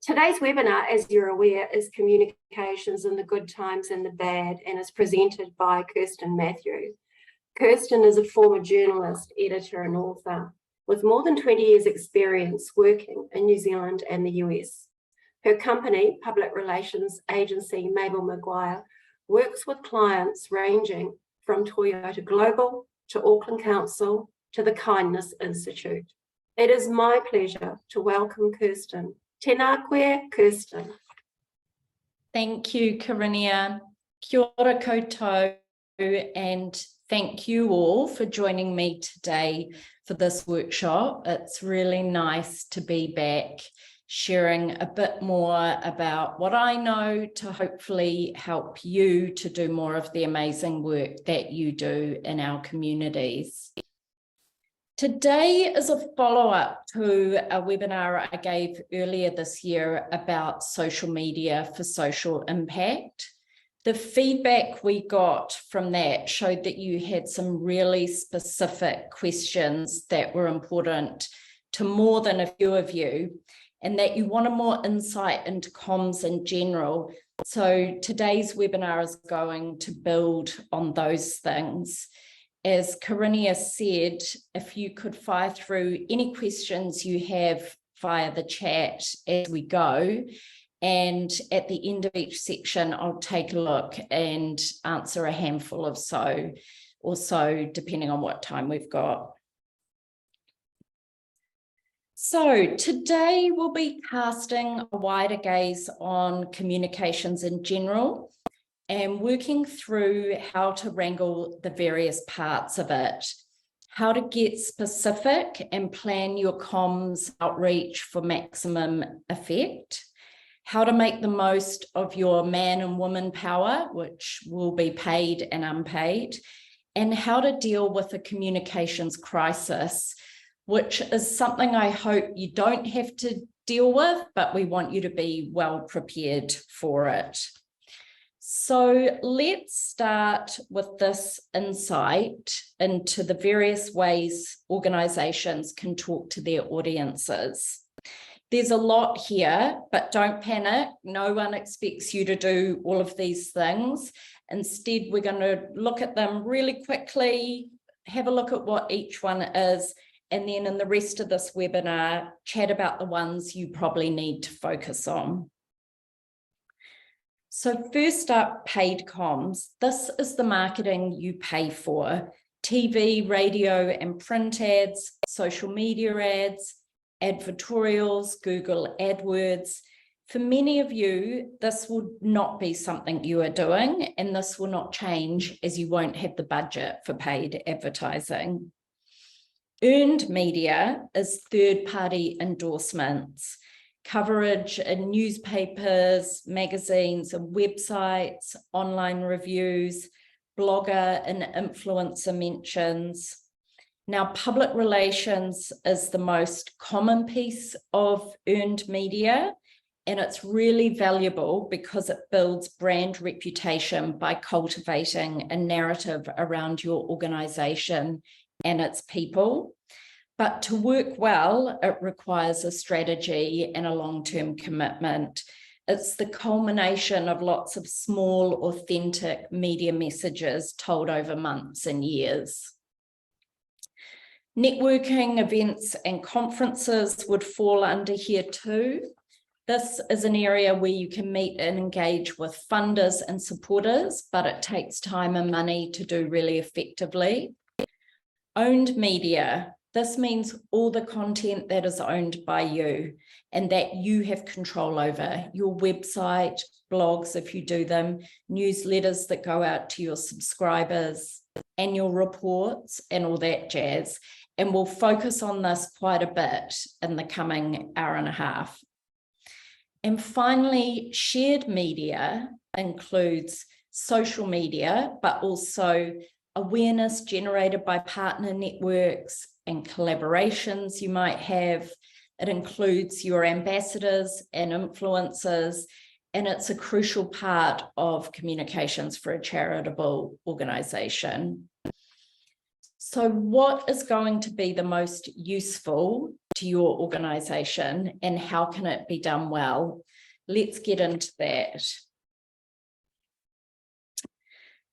Today's webinar, as you're aware, is Communications in the Good Times and the Bad, and is presented by Kirsten Matthews. Kirsten is a former journalist, editor and author with more than 20 years experience working in New Zealand and the US. Her company, public relations agency Mable Maguire, works with clients ranging from Toyota Global to Auckland Council to the Kindness Institute. It is my pleasure to welcome Kirsten. Tēnā koe, Kirsten. Thank you, Karinia. Kia ora koutou, and thank you all for joining me today for this workshop. It's really nice to be back, sharing a bit more about what I know to hopefully help you to do more of the amazing work that you do in our communities. Today is a follow-up to a webinar I gave earlier this year about social media for social impact. The feedback we got from that showed that you had some really specific questions that were important to more than a few of you, and that you wanted more insight into comms in general. So today's webinar is going to build on those things. As Karinia said, if you could fire through any questions you have via the chat as we go, and at the end of each section, I'll take a look and answer a handful of so, depending on what time we've got. So today we'll be casting a wider gaze on communications in general and working through how to wrangle the various parts of it, how to get specific and plan your comms outreach for maximum effect, how to make the most of your man and woman power, which will be paid and unpaid, and how to deal with a communications crisis, which is something I hope you don't have to deal with, but we want you to be well prepared for it. So let's start with this insight into the various ways organizations can talk to their audiences. There's a lot here, but don't panic. No one expects you to do all of these things. Instead, we're going to look at them really quickly, have a look at what each one is, and then in the rest of this webinar, chat about the ones you probably need to focus on. So first up, paid comms. This is the marketing you pay for: TV, radio, and print ads, social media ads, advertorials, Google AdWords. For many of you, this will not be something you are doing, and this will not change as you won't have the budget for paid advertising. Earned media is third-party endorsements, coverage in newspapers, magazines, and websites, online reviews, blogger and influencer mentions. Now, public relations is the most common piece of earned media, and it's really valuable because it builds brand reputation by cultivating a narrative around your organization and its people. But to work well, it requires a strategy and a long-term commitment. It's the culmination of lots of small, authentic media messages told over months and years. Networking events and conferences would fall under here too. This is an area where you can meet and engage with funders and supporters, but it takes time and money to do really effectively. Owned media. This means all the content that is owned by you and that you have control over: your website, blogs if you do them, newsletters that go out to your subscribers, annual reports, and all that jazz. And we'll focus on this quite a bit in the coming hour and a half. And finally, shared media includes social media, but also awareness generated by partner networks and collaborations you might have. It includes your ambassadors and influencers, and it's a crucial part of communications for a charitable organization. So what is going to be the most useful to your organization, and how can it be done well? Let's get into that.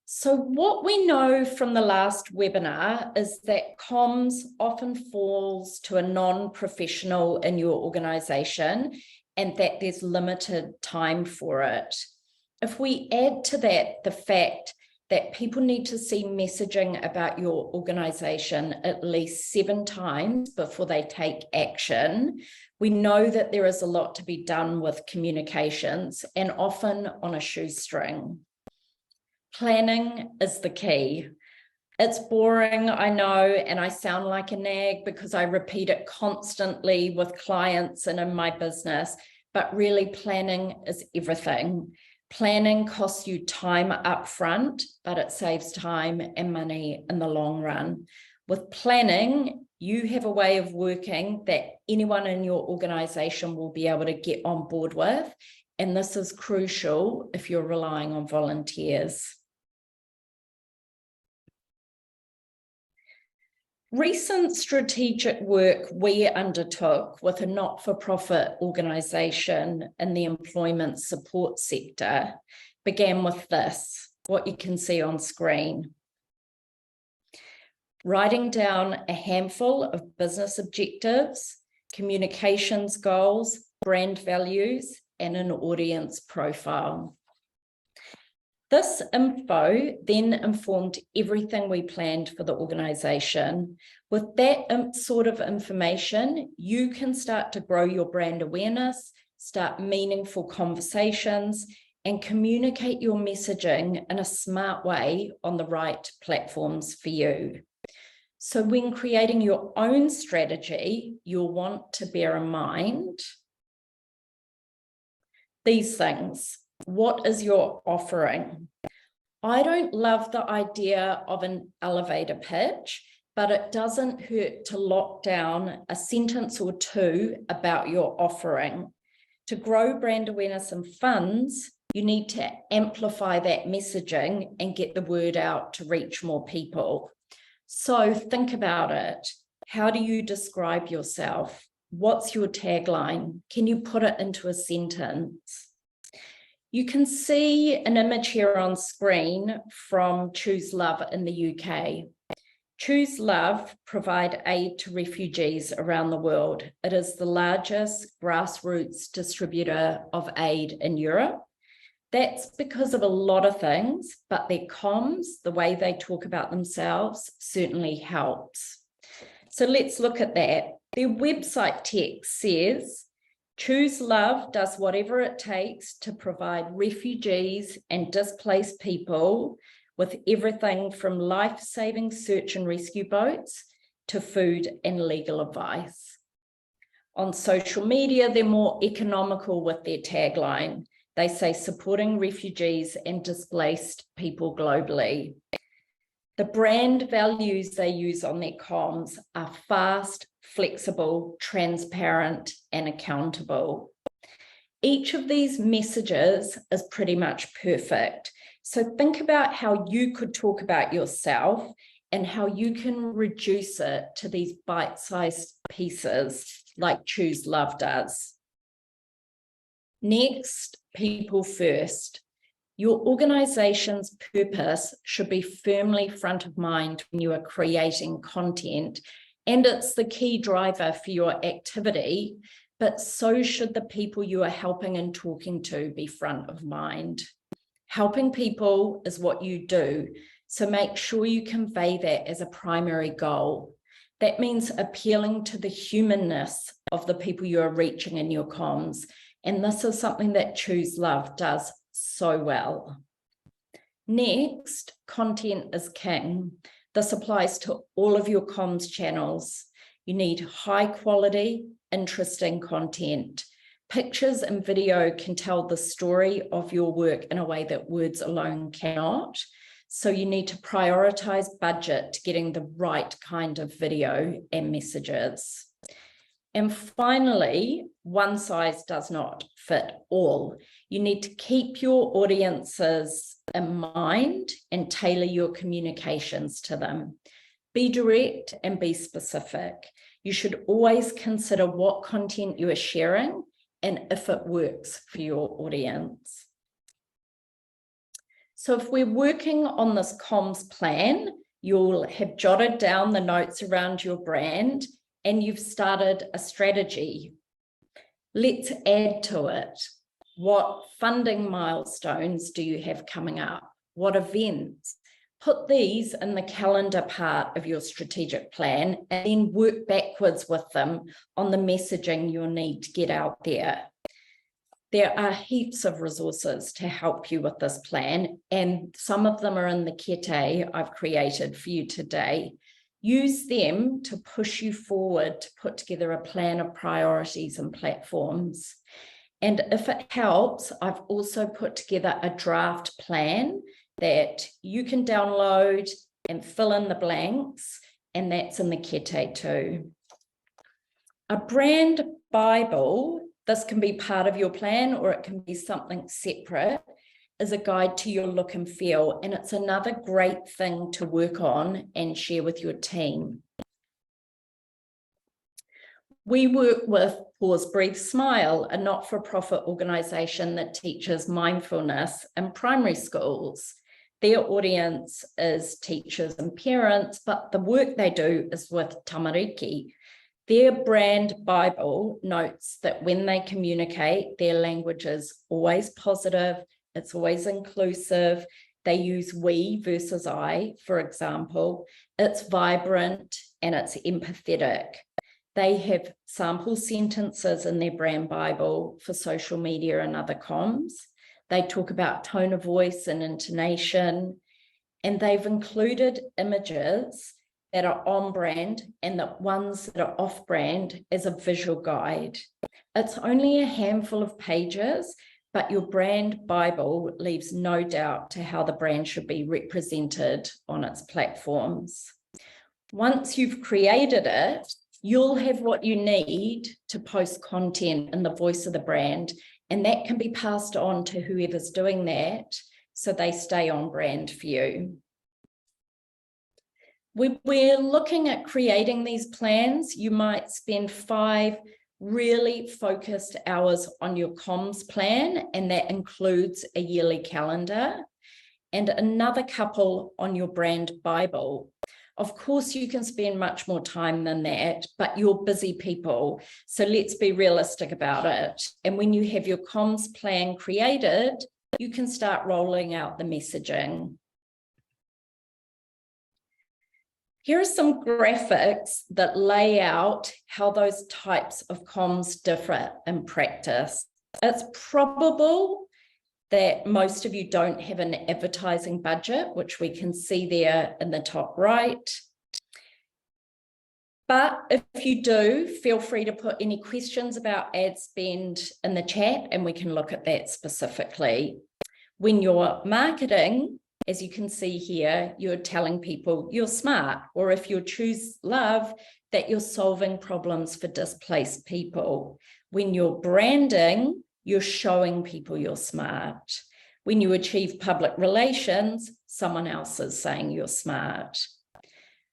So what we know from the last webinar is that comms often falls to a non-professional in your organization and that there's limited time for it. If we add to that the fact that people need to see messaging about your organization at least 7 times before they take action, we know that there is a lot to be done with communications, and often on a shoestring. Planning is the key. It's boring, I know, and I sound like a nag because I repeat it constantly with clients and in my business, but really planning is everything. Planning costs you time up front, but it saves time and money in the long run. With planning, you have a way of working that anyone in your organization will be able to get on board with, and this is crucial if you're relying on volunteers. Recent strategic work we undertook with a not-for-profit organisation in the employment support sector began with this, what you can see on screen. Writing down a handful of business objectives, communications goals, brand values, and an audience profile. This info then informed everything we planned for the organisation. With that sort of information, you can start to grow your brand awareness, start meaningful conversations, and communicate your messaging in a smart way on the right platforms for you. So when creating your own strategy, you'll want to bear in mind these things. What is your offering? I don't love the idea of an elevator pitch, but it doesn't hurt to lock down a sentence or two about your offering. To grow brand awareness and funds, you need to amplify that messaging and get the word out to reach more people. So think about it. How do you describe yourself? What's your tagline? Can you put it into a sentence? You can see an image here on screen from Choose Love in the UK. Choose Love provide aid to refugees around the world. It is the largest grassroots distributor of aid in Europe. That's because of a lot of things, but their comms, the way they talk about themselves, certainly helps. So let's look at that. Their website text says, Choose Love does whatever it takes to provide refugees and displaced people with everything from life-saving search and rescue boats to food and legal advice. On social media, they're more economical with their tagline. They say supporting refugees and displaced people globally. The brand values they use on their comms are fast, flexible, transparent, and accountable. Each of these messages is pretty much perfect. So think about how you could talk about yourself and how you can reduce it to these bite-sized pieces like Choose Love does. Next, people first. Your organization's purpose should be firmly front of mind when you are creating content, and it's the key driver for your activity, but so should the people you are helping and talking to be front of mind. Helping people is what you do, so make sure you convey that as a primary goal. That means appealing to the humanness of the people you are reaching in your comms, and this is something that Choose Love does so well. Next, content is king. This applies to all of your comms channels. You need high quality, interesting content. Pictures and video can tell the story of your work in a way that words alone cannot. So you need to prioritize budget to getting the right kind of video and messages. And finally, one size does not fit all. You need to keep your audiences in mind and tailor your communications to them. Be direct and be specific. You should always consider what content you are sharing and if it works for your audience. So if we're working on this comms plan, you'll have jotted down the notes around your brand and you've started a strategy. Let's add to it. What funding milestones do you have coming up? What events? Put these in the calendar part of your strategic plan and then work backwards with them on the messaging you'll need to get out there. There are heaps of resources to help you with this plan, and some of them are in the kete I've created for you today. Use them to push you forward to put together a plan of priorities and platforms. And if it helps, I've also put together a draft plan that you can download and fill in the blanks, and that's in the kete too. A brand Bible, this can be part of your plan or it can be something separate, is a guide to your look and feel, and it's another great thing to work on and share with your team. We work with Pause, Breathe, Smile, a not-for-profit organisation that teaches mindfulness in primary schools. Their audience is teachers and parents, but the work they do is with tamariki. Their brand Bible notes that when they communicate, their language is always positive, it's always inclusive. They use we versus I, for example. It's vibrant and it's empathetic. They have sample sentences in their brand Bible for social media and other comms. They talk about tone of voice and intonation, and they've included images that are on brand and the ones that are off brand as a visual guide. It's only a handful of pages, but your brand Bible leaves no doubt to how the brand should be represented on its platforms. Once you've created it, you'll have what you need to post content in the voice of the brand, and that can be passed on to whoever's doing that so they stay on brand for you. When we're looking at creating these plans, you might spend 5 really focused hours on your comms plan, and that includes a yearly calendar, and another couple on your brand Bible. Of course, you can spend much more time than that, but you're busy people, so let's be realistic about it. And when you have your comms plan created, you can start rolling out the messaging. Here are some graphics that lay out how those types of comms differ in practice. It's probable that most of you don't have an advertising budget, which we can see there in the top right. But if you do, feel free to put any questions about ad spend in the chat and we can look at that specifically. When you're marketing, as you can see here, you're telling people you're smart, or if you choose love, that you're solving problems for displaced people. When you're branding, you're showing people you're smart. When you achieve public relations, someone else is saying you're smart.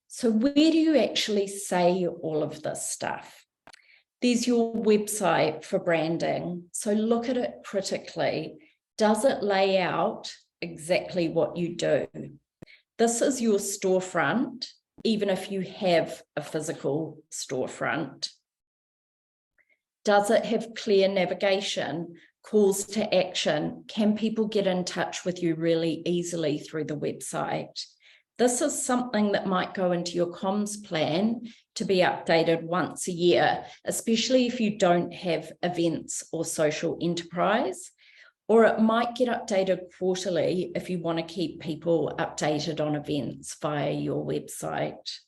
So where do you actually say all of this stuff? There's your website for branding. So look at it critically. Does it lay out exactly what you do? This is your storefront, even if you have a physical storefront. Does it have clear navigation, calls to action? Can people get in touch with you really easily through the website? This is something that might go into your comms plan to be updated once a year, especially if you don't have events or social enterprise, or it might get updated quarterly if you want to keep people updated on events via your website.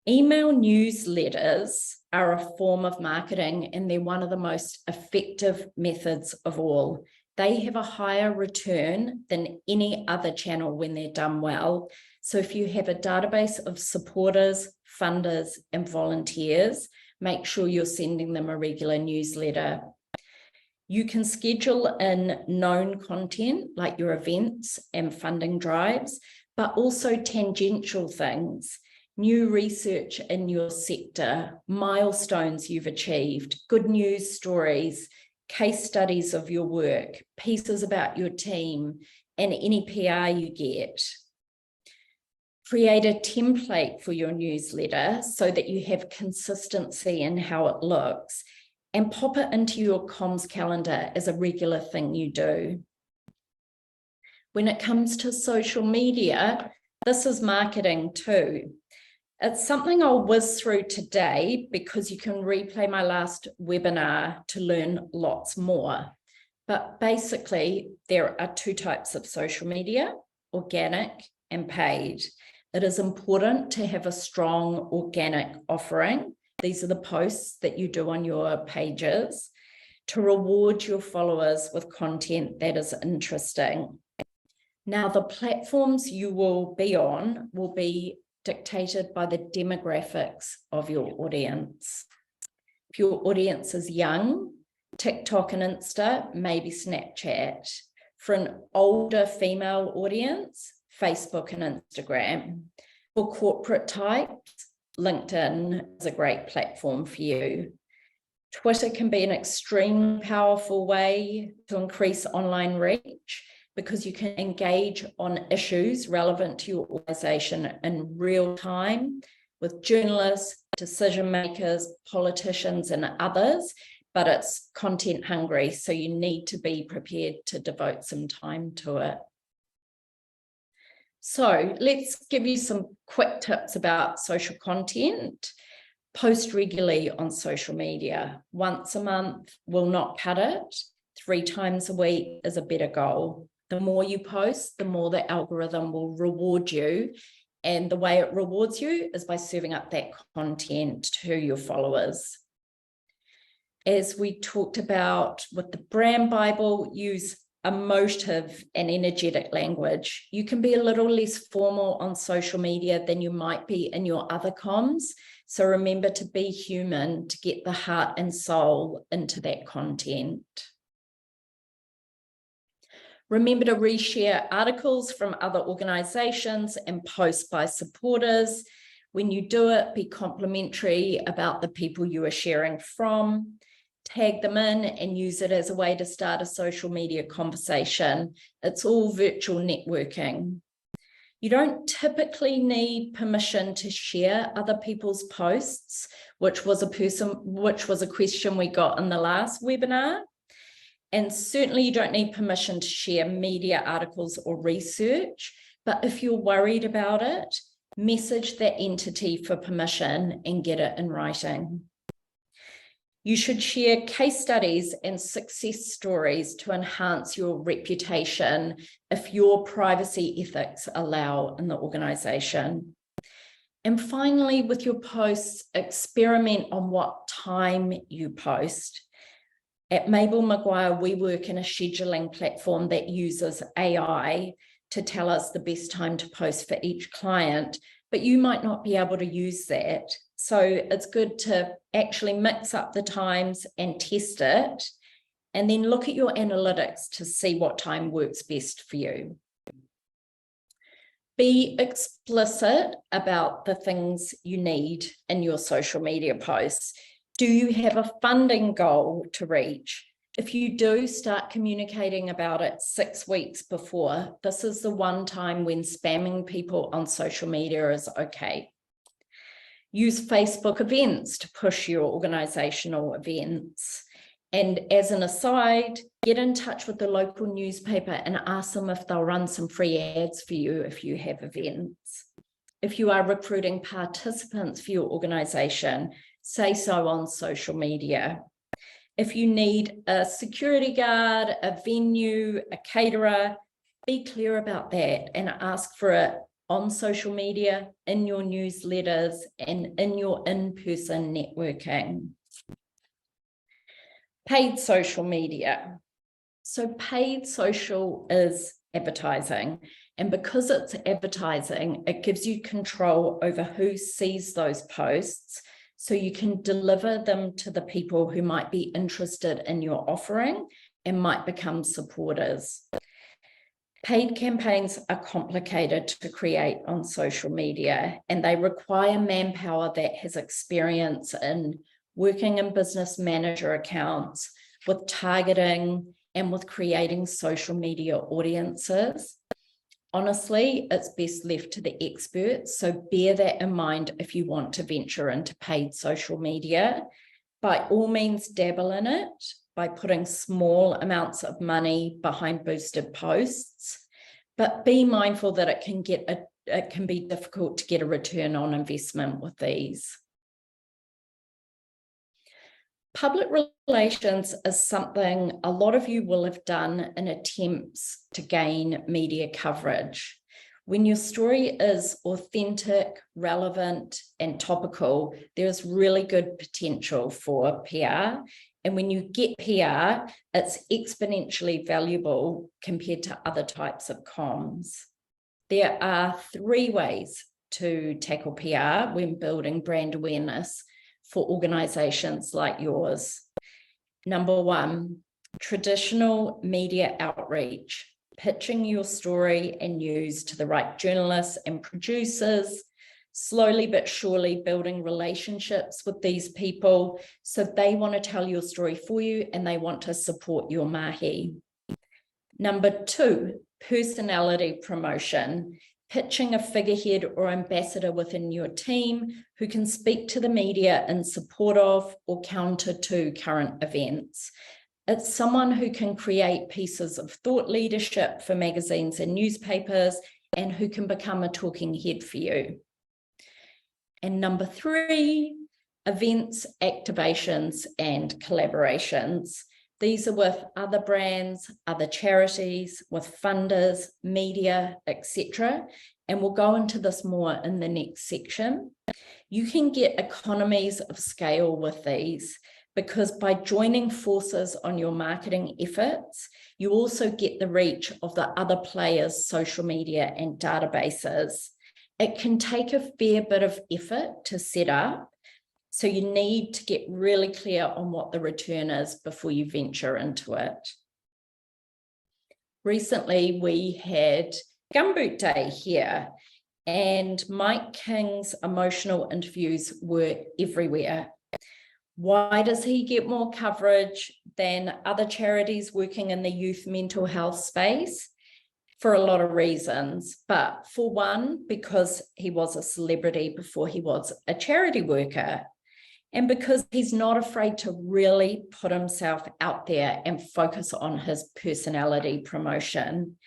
Email newsletters are a form of marketing, and they're one of the most effective methods of all. They have a higher return than any other channel when they're done well. So if you have a database of supporters, funders, and volunteers, make sure you're sending them a regular newsletter. You can schedule in known content like your events and funding drives, but also tangential things. new research in your sector, milestones you've achieved, good news stories, case studies of your work, pieces about your team, and any PR you get. Create a template for your newsletter so that you have consistency in how it looks, and pop it into your comms calendar as a regular thing you do. When it comes to social media, this is marketing too. It's something I'll whiz through today because you can replay my last webinar to learn lots more. But basically, there are two types of social media, organic and paid. It is important to have a strong organic offering. These are the posts that you do on your pages to reward your followers with content that is interesting. Now, the platforms you will be on will be dictated by the demographics of your audience. If your audience is young, TikTok and Insta, maybe Snapchat. For an older female audience, Facebook and Instagram. For corporate types, LinkedIn is a great platform for you. Twitter can be an extremely powerful way to increase online reach because you can engage on issues relevant to your organization in real time with journalists, decision makers, politicians, and others, but it's content hungry, so you need to be prepared to devote some time to it. So let's give you some quick tips about social content. Post regularly on social media. Once a month will not cut it. 3 times a week is a better goal. The more you post, the more the algorithm will reward you. And the way it rewards you is by serving up that content to your followers. As we talked about with the brand Bible, use emotive and energetic language. You can be a little less formal on social media than you might be in your other comms. So remember to be human to get the heart and soul into that content. Remember to reshare articles from other organizations and posts by supporters. When you do it, be complimentary about the people you are sharing from. Tag them in and use it as a way to start a social media conversation. It's all virtual networking. You don't typically need permission to share other people's posts, which was a question we got in the last webinar. And certainly you don't need permission to share media articles or research, but if you're worried about it, message that entity for permission and get it in writing. You should share case studies and success stories to enhance your reputation if your privacy ethics allow in the organization. And finally, with your posts, experiment on what time you post. At Mable Maguire, we work in a scheduling platform that uses AI to tell us the best time to post for each client, but you might not be able to use that. So it's good to actually mix up the times and test it, and then look at your analytics to see what time works best for you. Be explicit about the things you need in your social media posts. Do you have a funding goal to reach? If you do, start communicating about it 6 weeks before. This is the one time when spamming people on social media is okay. Use Facebook events to push your organizational events. And as an aside, get in touch with the local newspaper and ask them if they'll run some free ads for you if you have events. If you are recruiting participants for your organization, say so on social media. If you need a security guard, a venue, a caterer, be clear about that and ask for it on social media, in your newsletters, and in your in-person networking. Paid social media. So paid social is advertising. And because it's advertising, it gives you control over who sees those posts, so you can deliver them to the people who might be interested in your offering and might become supporters. Paid campaigns are complicated to create on social media, and they require manpower that has experience in working in business manager accounts, with targeting and with creating social media audiences. Honestly, it's best left to the experts, so bear that in mind if you want to venture into paid social media. By all means, dabble in it by putting small amounts of money behind boosted posts, but be mindful that it can be difficult to get a return on investment with these. Public relations is something a lot of you will have done in attempts to gain media coverage. When your story is authentic, relevant, and topical, there's really good potential for PR. And when you get PR, it's exponentially valuable compared to other types of comms. There are 3 ways to tackle PR when building brand awareness for organizations like yours. Number 1, traditional media outreach, pitching your story and news to the right journalists and producers, slowly but surely building relationships with these people so they want to tell your story for you and they want to support your mahi. Number 2, personality promotion, pitching a figurehead or ambassador within your team who can speak to the media in support of or counter to current events. It's someone who can create pieces of thought leadership for magazines and newspapers and who can become a talking head for you. And number 3, events, activations, and collaborations. These are with other brands, other charities, with funders, media, etc. And we'll go into this more in the next section. You can get economies of scale with these because by joining forces on your marketing efforts, you also get the reach of the other players' social media and databases. It can take a fair bit of effort to set up, so you need to get really clear on what the return is before you venture into it. Recently, we had Gumboot Day here, and Mike King's emotional interviews were everywhere. Why does he get more coverage than other charities working in the youth mental health space? For a lot of reasons, but for one, because he was a celebrity before he was a charity worker, and because he's not afraid to really put himself out there and focus on his personality promotion.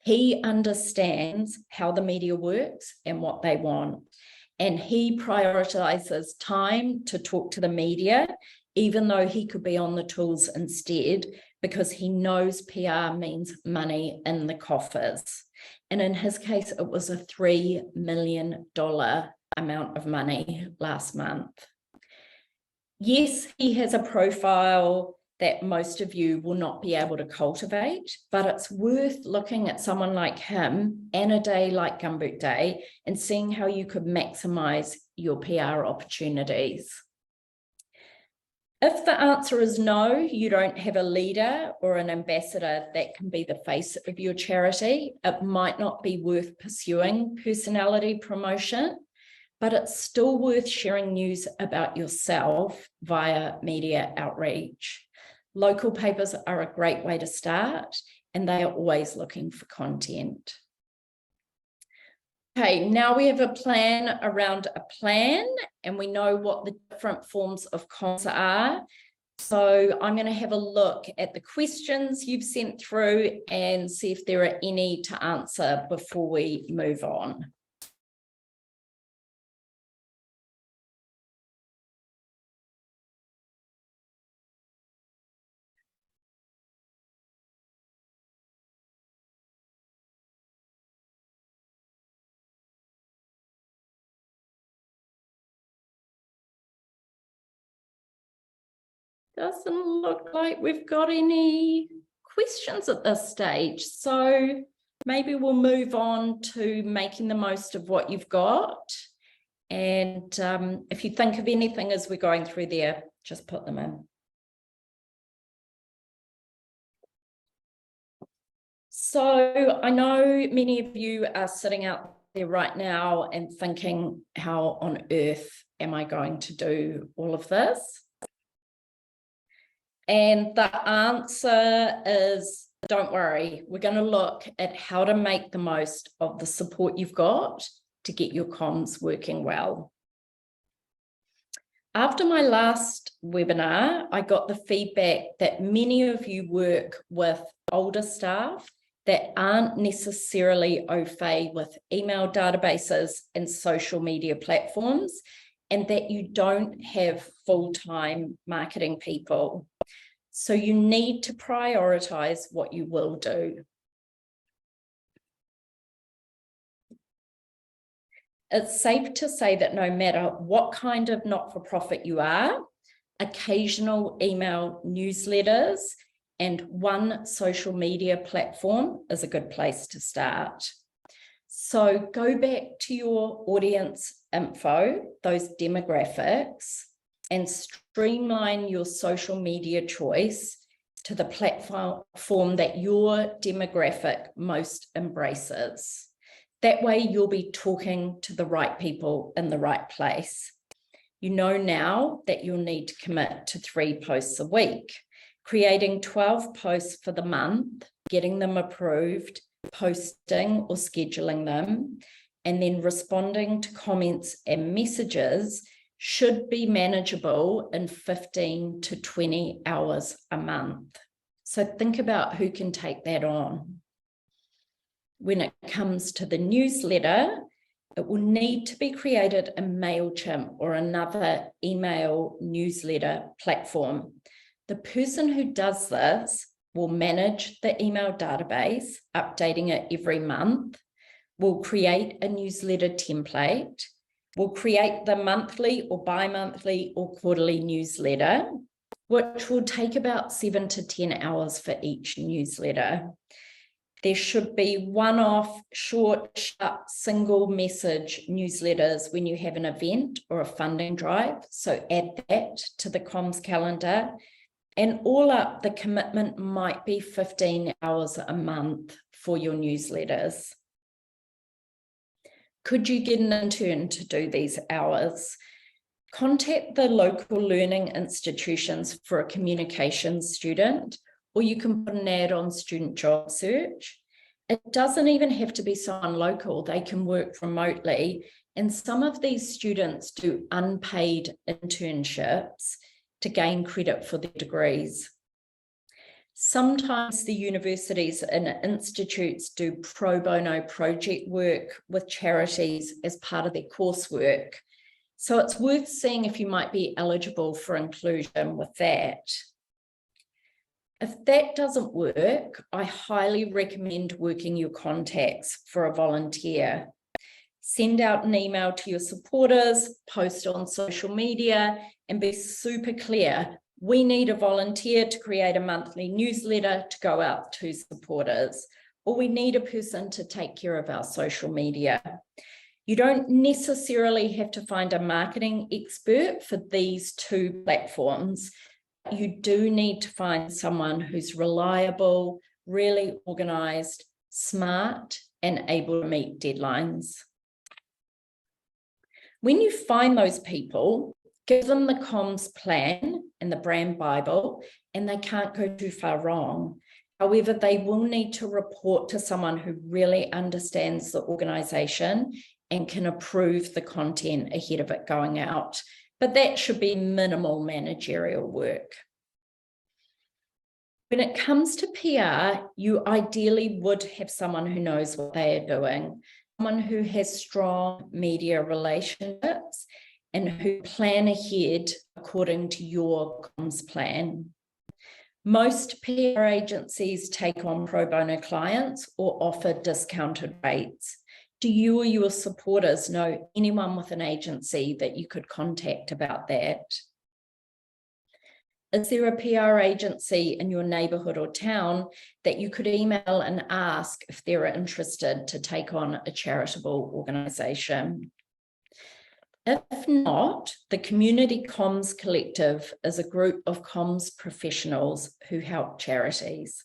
He understands how the media works and what they want, and he prioritizes time to talk to the media, even though he could be on the tools instead, because he knows PR means money in the coffers. And in his case, it was a $3 million amount of money last month. Yes, he has a profile that most of you will not be able to cultivate, but it's worth looking at someone like him and a day like Gumboot Day and seeing how you could maximize your PR opportunities. If the answer is no, you don't have a leader or an ambassador that can be the face of your charity, it might not be worth pursuing personality promotion, but it's still worth sharing news about yourself via media outreach. Local papers are a great way to start, and they are always looking for content. Okay, now we have a plan around a plan, and we know what the different forms of comms are. So I'm going to have a look at the questions you've sent through and see if there are any to answer before we move on. Doesn't look like we've got any questions at this stage. So maybe we'll move on to making the most of what you've got. And if you think of anything as we're going through there, just put them in. So I know many of you are sitting out there right now and thinking, how on earth am I going to do all of this? And the answer is, don't worry, we're going to look at how to make the most of the support you've got to get your comms working well. After my last webinar, I got the feedback that many of you work with older staff that aren't necessarily au fait with email databases and social media platforms, and that you don't have full-time marketing people. So you need to prioritize what you will do. It's safe to say that no matter what kind of not-for-profit you are, occasional email newsletters and one social media platform is a good place to start. So go back to your audience info, those demographics, and streamline your social media choice to the platform that your demographic most embraces. That way you'll be talking to the right people in the right place. You know now that you'll need to commit to 3 posts a week, creating 12 posts for the month, getting them approved, posting or scheduling them, and then responding to comments and messages should be manageable in 15 to 20 hours a month. So think about who can take that on. When it comes to the newsletter, it will need to be created in MailChimp or another email newsletter platform. The person who does this will manage the email database, updating it every month, will create a newsletter template, will create the monthly or bi-monthly or quarterly newsletter, which will take about 7 to 10 hours for each newsletter. There should be one-off, short, sharp, single message newsletters when you have an event or a funding drive. So add that to the comms calendar. And all up, the commitment might be 15 hours a month for your newsletters. Could you get an intern to do these hours? Contact the local learning institutions for a communications student, or you can put an ad on Student Job Search. It doesn't even have to be someone local. They can work remotely. And some of these students do unpaid internships to gain credit for their degrees. Sometimes the universities and institutes do pro bono project work with charities as part of their coursework. So it's worth seeing if you might be eligible for inclusion with that. If that doesn't work, I highly recommend working your contacts for a volunteer. Send out an email to your supporters, post on social media, and be super clear. We need a volunteer to create a monthly newsletter to go out to supporters, or we need a person to take care of our social media. You don't necessarily have to find a marketing expert for these 2 platforms. You do need to find someone who's reliable, really organized, smart, and able to meet deadlines. When you find those people, give them the comms plan and the brand Bible, and they can't go too far wrong. However, they will need to report to someone who really understands the organization and can approve the content ahead of it going out. But that should be minimal managerial work. When it comes to PR, you ideally would have someone who knows what they are doing, someone who has strong media relationships and who plan ahead according to your comms plan. Most PR agencies take on pro bono clients or offer discounted rates. Do you or your supporters know anyone with an agency that you could contact about that? Is there a PR agency in your neighbourhood or town that you could email and ask if they're interested to take on a charitable organisation? If not, the Community Comms Collective is a group of comms professionals who help charities.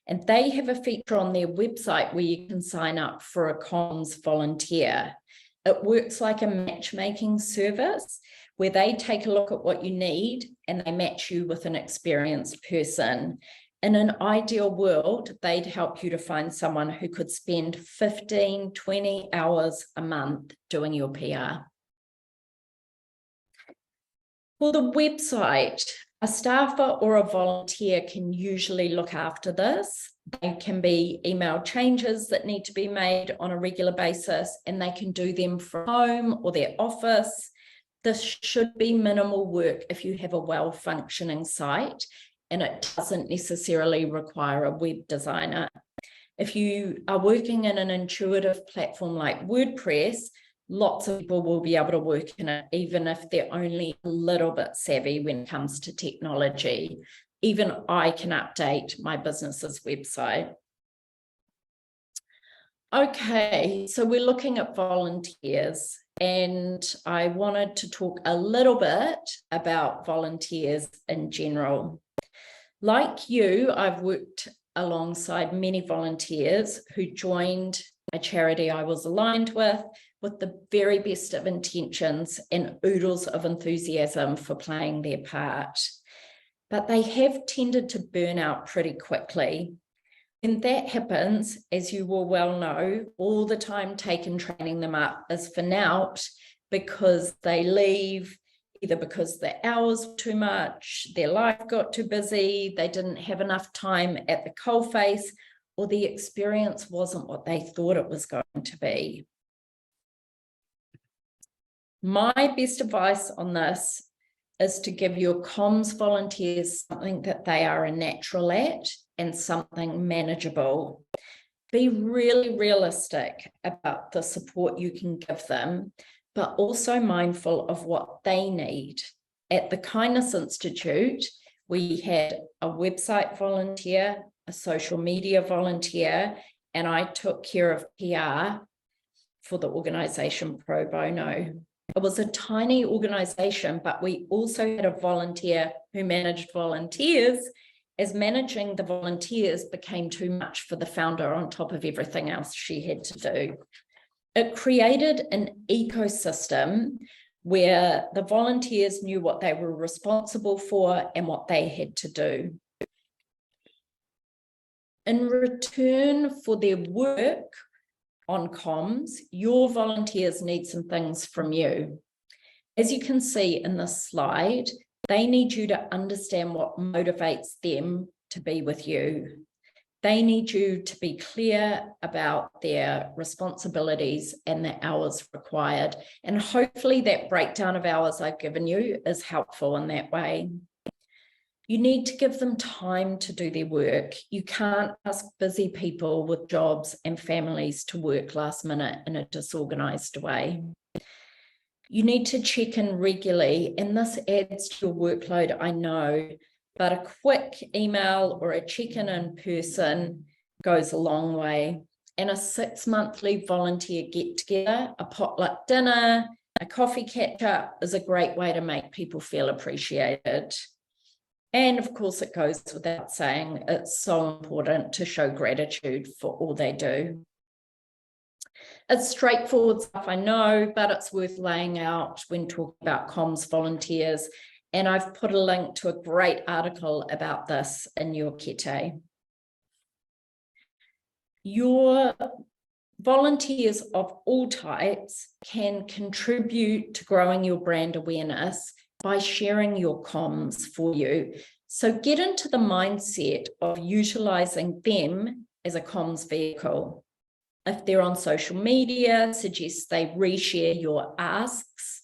And they have a feature on their website where you can sign up for a comms volunteer. It works like a matchmaking service where they take a look at what you need and they match you with an experienced person. In an ideal world, they'd help you to find someone who could spend 15, 20 hours a month doing your PR. For the website, a staffer or a volunteer can usually look after this. They can be email changes that need to be made on a regular basis, and they can do them from home or their office. This should be minimal work if you have a well-functioning site, and it doesn't necessarily require a web designer. If you are working in an intuitive platform like WordPress, lots of people will be able to work in it, even if they're only a little bit savvy when it comes to technology. Even I can update my business's website. Okay, so we're looking at volunteers, and I wanted to talk a little bit about volunteers in general. Like you, I've worked alongside many volunteers who joined a charity I was aligned with the very best of intentions and oodles of enthusiasm for playing their part. But they have tended to burn out pretty quickly. When that happens, as you will well know, all the time taken training them up is for naught because they leave, either because the hours were too much, their life got too busy, they didn't have enough time at the coalface, or the experience wasn't what they thought it was going to be. My best advice on this is to give your comms volunteers something that they are a natural at and something manageable. Be really realistic about the support you can give them, but also mindful of what they need. At the Kindness Institute, we had a website volunteer, a social media volunteer, and I took care of PR for the organisation pro bono. It was a tiny organisation, but we also had a volunteer who managed volunteers, as managing the volunteers became too much for the founder on top of everything else she had to do. It created an ecosystem where the volunteers knew what they were responsible for and what they had to do. In return for their work on comms, your volunteers need some things from you. As you can see in this slide, they need you to understand what motivates them to be with you. They need you to be clear about their responsibilities and the hours required. And hopefully that breakdown of hours I've given you is helpful in that way. You need to give them time to do their work. You can't ask busy people with jobs and families to work last minute in a disorganized way. You need to check in regularly, and this adds to your workload, I know, but a quick email or a check-in in person goes a long way. And a 6-monthly volunteer get-together, a potluck dinner, a coffee catch-up is a great way to make people feel appreciated. And of course, it goes without saying, it's so important to show gratitude for all they do. It's straightforward stuff, I know, but it's worth laying out when talking about comms volunteers. And I've put a link to a great article about this in your kete. Your volunteers of all types can contribute to growing your brand awareness by sharing your comms for you. So get into the mindset of utilizing them as a comms vehicle. If they're on social media, suggest they reshare your asks,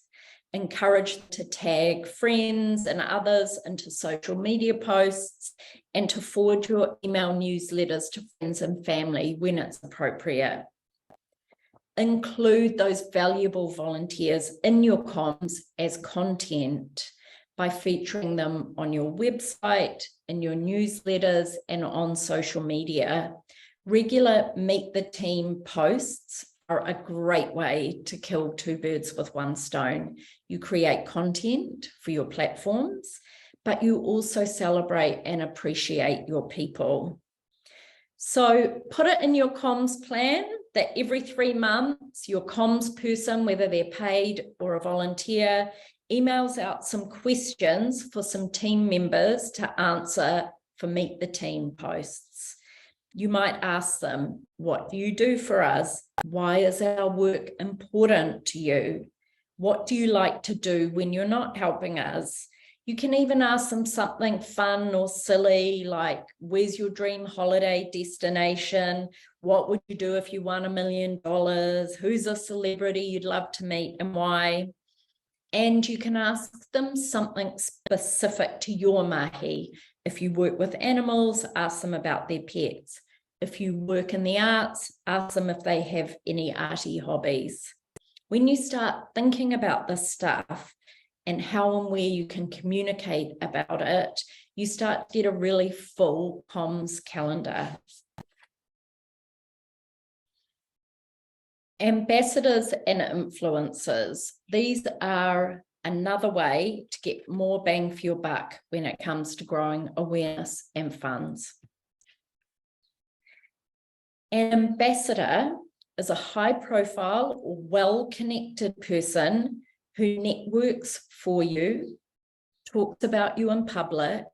encourage them to tag friends and others into social media posts, and to forward your email newsletters to friends and family when it's appropriate. Include those valuable volunteers in your comms as content by featuring them on your website, in your newsletters, and on social media. Regular Meet the Team posts are a great way to kill 2 birds with 1 stone. You create content for your platforms, but you also celebrate and appreciate your people. So put it in your comms plan that every 3 months, your comms person, whether they're paid or a volunteer, emails out some questions for some team members to answer for Meet the Team posts. You might ask them, what do you do for us? Why is our work important to you? What do you like to do when you're not helping us? You can even ask them something fun or silly, like, where's your dream holiday destination? What would you do if you won $1 million? Who's a celebrity you'd love to meet and why? And you can ask them something specific to your mahi. If you work with animals, ask them about their pets. If you work in the arts, ask them if they have any arty hobbies. When you start thinking about this stuff and how and where you can communicate about it, you start to get a really full comms calendar. Ambassadors and influencers. These are another way to get more bang for your buck when it comes to growing awareness and funds. An ambassador is a high-profile or well-connected person who networks for you, talks about you in public,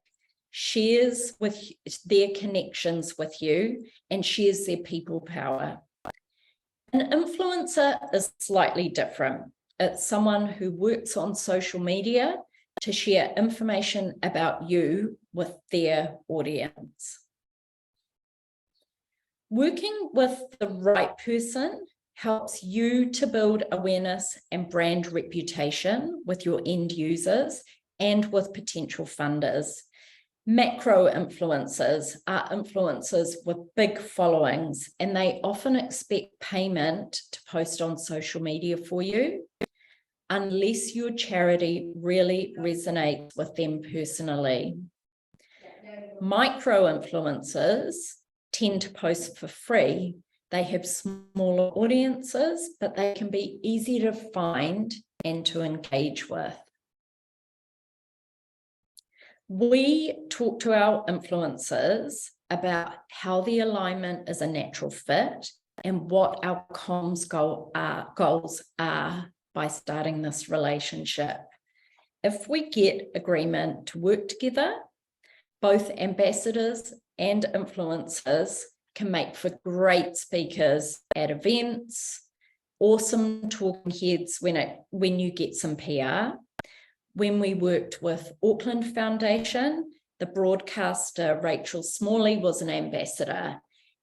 shares with their connections with you, and shares their people power. An influencer is slightly different. It's someone who works on social media to share information about you with their audience. Working with the right person helps you to build awareness and brand reputation with your end users and with potential funders. Macro influencers are influencers with big followings, and they often expect payment to post on social media for you, unless your charity really resonates with them personally. Micro influencers tend to post for free. They have smaller audiences, but they can be easy to find and to engage with. We talk to our influencers about how the alignment is a natural fit and what our comms goals are by starting this relationship. If we get agreement to work together, both ambassadors and influencers can make for great speakers at events, awesome talking heads when you get some PR. When we worked with Auckland Foundation, the broadcaster Rachel Smalley was an ambassador,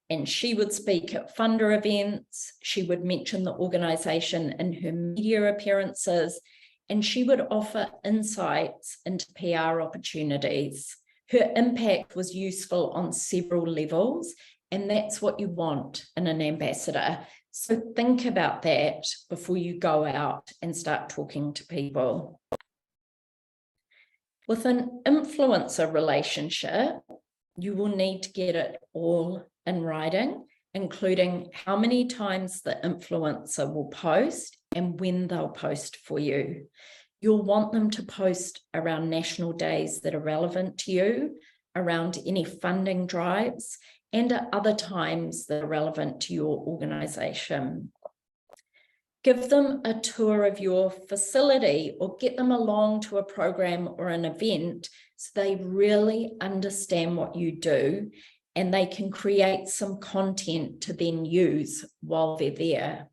and she would speak at funder events. She would mention the organisation in her media appearances, and she would offer insights into PR opportunities. Her impact was useful on several levels, and that's what you want in an ambassador. So think about that before you go out and start talking to people. With an influencer relationship, you will need to get it all in writing, including how many times the influencer will post and when they'll post for you. You'll want them to post around national days that are relevant to you, around any funding drives, and at other times that are relevant to your organisation. Give them a tour of your facility or get them along to a program or an event so they really understand what you do and they can create some content to then use while they're there.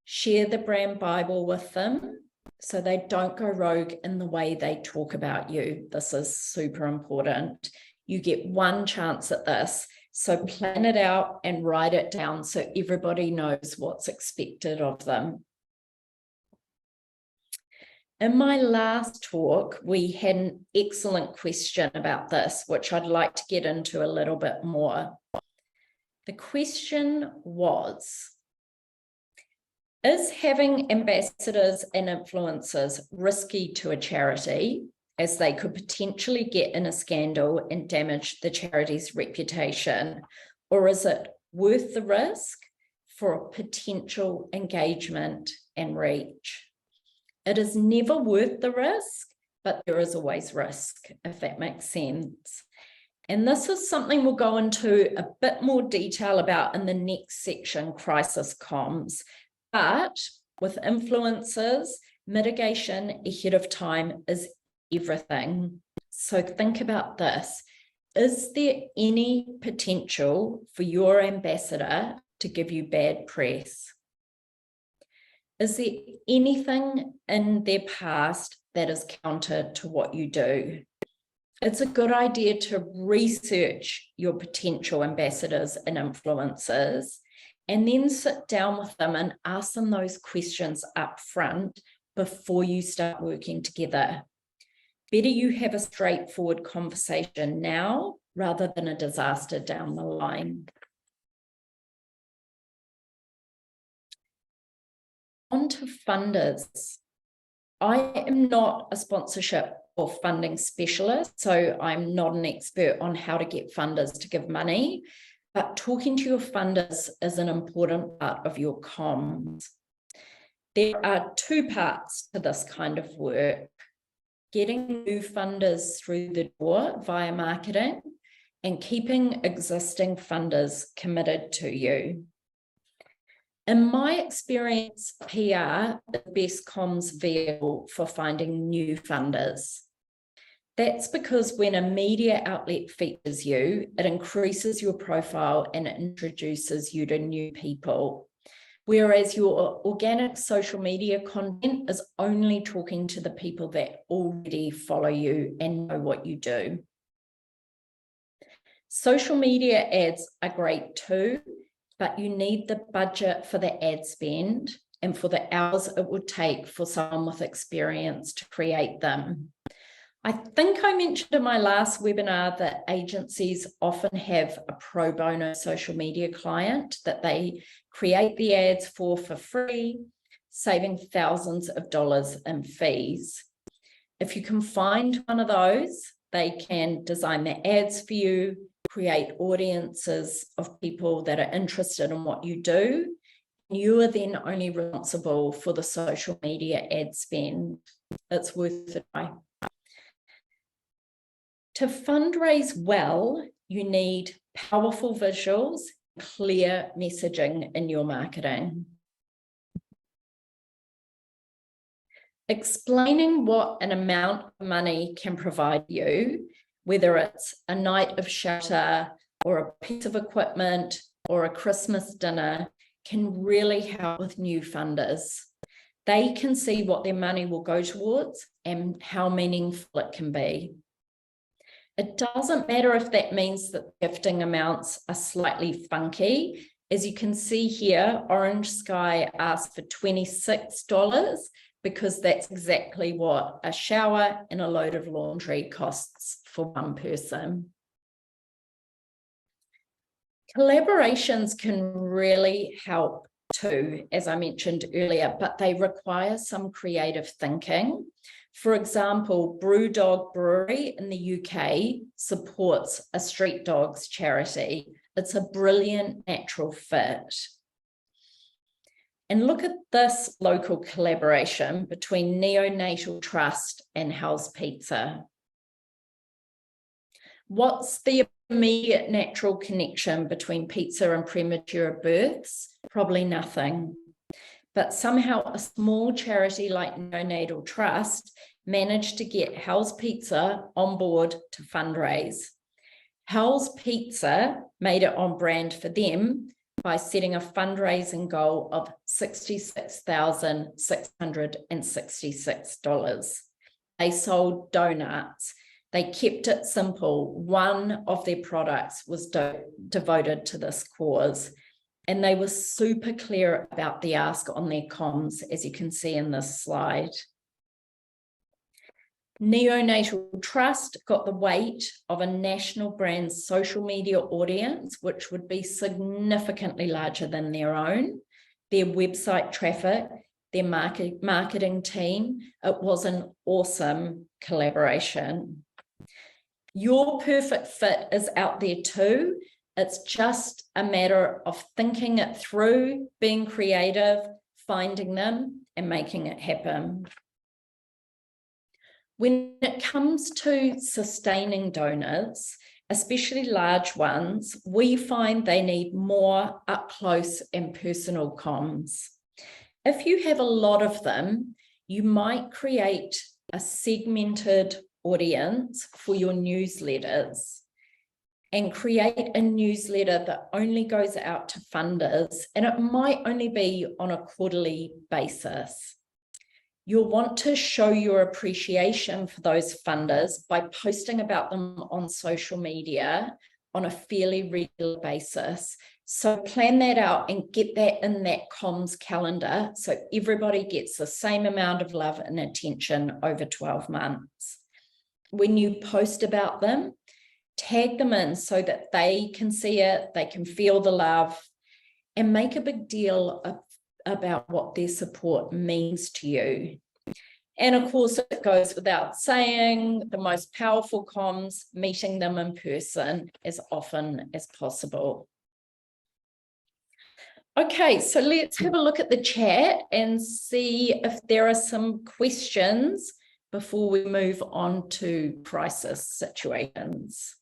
Share the brand Bible with them so they don't go rogue in the way they talk about you. This is super important. You get one chance at this. So plan it out and write it down so everybody knows what's expected of them. In my last talk, we had an excellent question about this, which I'd like to get into a little bit more. The question was, is having ambassadors and influencers risky to a charity, as they could potentially get in a scandal and damage the charity's reputation? Or is it worth the risk for potential engagement and reach? It is never worth the risk, but there is always risk, if that makes sense. And this is something we'll go into a bit more detail about in the next section, crisis comms. But with influencers, mitigation ahead of time is everything. So think about this. Is there any potential for your ambassador to give you bad press? Is there anything in their past that is counter to what you do? It's a good idea to research your potential ambassadors and influencers, and then sit down with them and ask them those questions up front before you start working together. Better you have a straightforward conversation now rather than a disaster down the line. On to funders. I am not a sponsorship or funding specialist, so I'm not an expert on how to get funders to give money, but talking to your funders is an important part of your comms. There are two parts to this kind of work: getting new funders through the door via marketing and keeping existing funders committed to you. In my experience, PR is the best comms vehicle for finding new funders. That's because when a media outlet features you, it increases your profile and it introduces you to new people. Whereas your organic social media content is only talking to the people that already follow you and know what you do. Social media ads are great too, but you need the budget for the ad spend and for the hours it would take for someone with experience to create them. I think I mentioned in my last webinar that agencies often have a pro bono social media client that they create the ads for free, saving thousands of dollars in fees. If you can find one of those, they can design the ads for you, create audiences of people that are interested in what you do. You are then only responsible for the social media ad spend. It's worth a try. To fundraise well, you need powerful visuals, clear messaging in your marketing. Explaining what an amount of money can provide you, whether it's a night of shelter or a piece of equipment or a Christmas dinner, can really help with new funders. They can see what their money will go towards and how meaningful it can be. It doesn't matter if that means that gifting amounts are slightly funky. As you can see here, Orange Sky asked for $26 because that's exactly what a shower and a load of laundry costs for one person. Collaborations can really help too, as I mentioned earlier, but they require some creative thinking. For example, Brewdog Brewery in the UK supports a street dogs charity. It's a brilliant natural fit. And look at this local collaboration between Neonatal Trust and Hell's Pizza. What's the immediate natural connection between pizza and premature births? Probably nothing. But somehow a small charity like Neonatal Trust managed to get Hell's Pizza on board to fundraise. Hell's Pizza made it on brand for them by setting a fundraising goal of $66,666. They sold donuts. They kept it simple. One of their products was devoted to this cause. And they were super clear about the ask on their comms, as you can see in this slide. Neonatal Trust got the weight of a national brand's social media audience, which would be significantly larger than their own, their website traffic, their marketing team. It was an awesome collaboration. Your perfect fit is out there too. It's just a matter of thinking it through, being creative, finding them, and making it happen. When it comes to sustaining donors, especially large ones, we find they need more up close and personal comms. If you have a lot of them, you might create a segmented audience for your newsletters and create a newsletter that only goes out to funders, and it might only be on a quarterly basis. You'll want to show your appreciation for those funders by posting about them on social media on a fairly regular basis. So plan that out and get that in that comms calendar so everybody gets the same amount of love and attention over 12 months. When you post about them, tag them in so that they can see it, they can feel the love, and make a big deal about what their support means to you. And of course, it goes without saying, the most powerful comms, meeting them in person as often as possible. Okay, so let's have a look at the chat and see if there are some questions before we move on to crisis situations.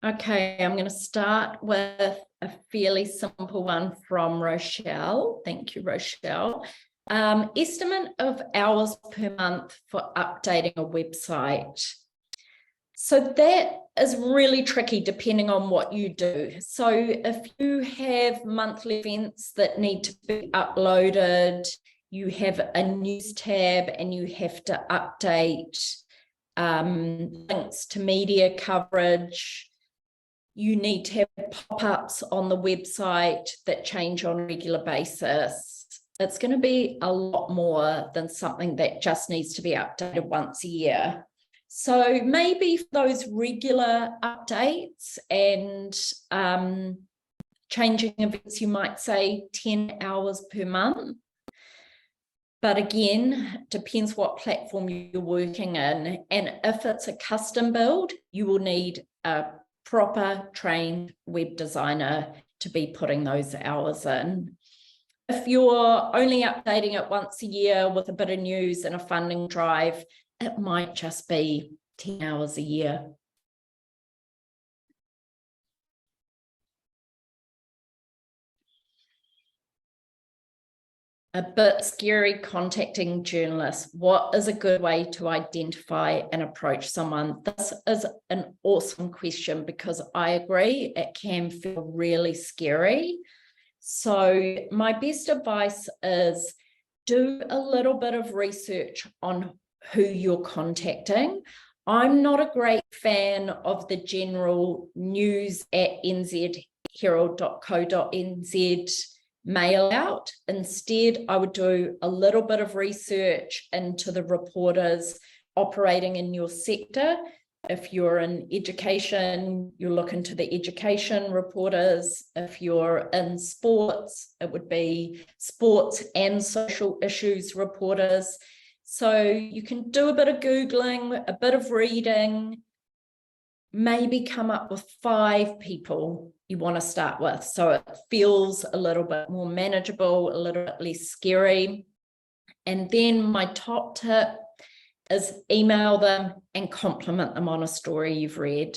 Okay, I'm going to start with a fairly simple one from Rochelle. Thank you, Rochelle. Estimate of hours per month for updating a website. So that is really tricky depending on what you do. So if you have monthly events that need to be uploaded, you have a news tab and you have to update links to media coverage. You need to have pop-ups on the website that change on a regular basis. It's going to be a lot more than something that just needs to be updated once a year. So maybe for those regular updates and changing events, you might say 10 hours per month. But again, depends what platform you're working in. And if it's a custom build, you will need a proper trained web designer to be putting those hours in. If you're only updating it once a year with a bit of news and a funding drive, it might just be 10 hours a year. A bit scary contacting journalists. What is a good way to identify and approach someone? This is an awesome question because I agree it can feel really scary. So my best advice is do a little bit of research on who you're contacting. I'm not a great fan of the general news@nzherald.co.nz mail out. Instead, I would do a little bit of research into the reporters operating in your sector. If you're in education, you look into the education reporters. If you're in sports, it would be sports and social issues reporters. So you can do a bit of Googling, a bit of reading, maybe come up with 5 people you want to start with. So it feels a little bit more manageable, a little bit less scary. And then my top tip is email them and compliment them on a story you've read.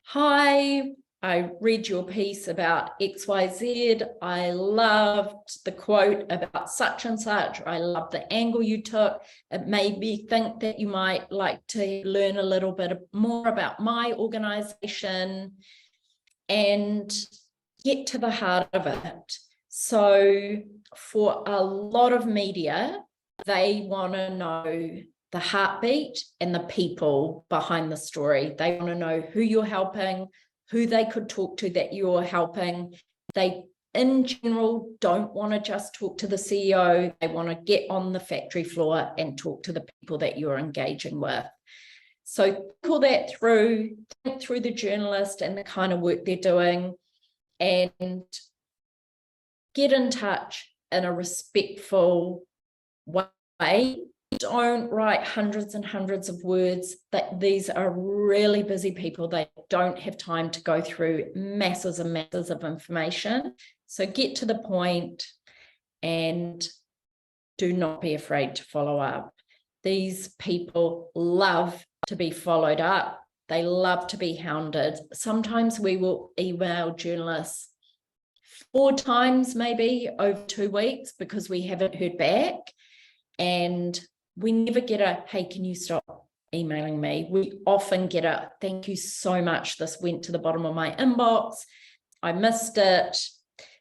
Hi, I read your piece about XYZ. I loved the quote about such and such. I love the angle you took. It made me think that you might like to learn a little bit more about my organization and get to the heart of it. So for a lot of media, they want to know the heartbeat and the people behind the story. They want to know who you're helping, who they could talk to that you're helping. They, in general, don't want to just talk to the CEO. They want to get on the factory floor and talk to the people that you're engaging with. So pull that through, think through the journalist and the kind of work they're doing, and get in touch in a respectful way don't write hundreds and hundreds of words. That these are really busy people. They don't have time to go through masses and masses of information. So get to the point and do not be afraid to follow up. These people love to be followed up. They love to be hounded. Sometimes we will email journalists 4 times maybe over 2 weeks because we haven't heard back. And we never get a, hey, can you stop emailing me? We often get a, thank you so much. This went to the bottom of my inbox. I missed it.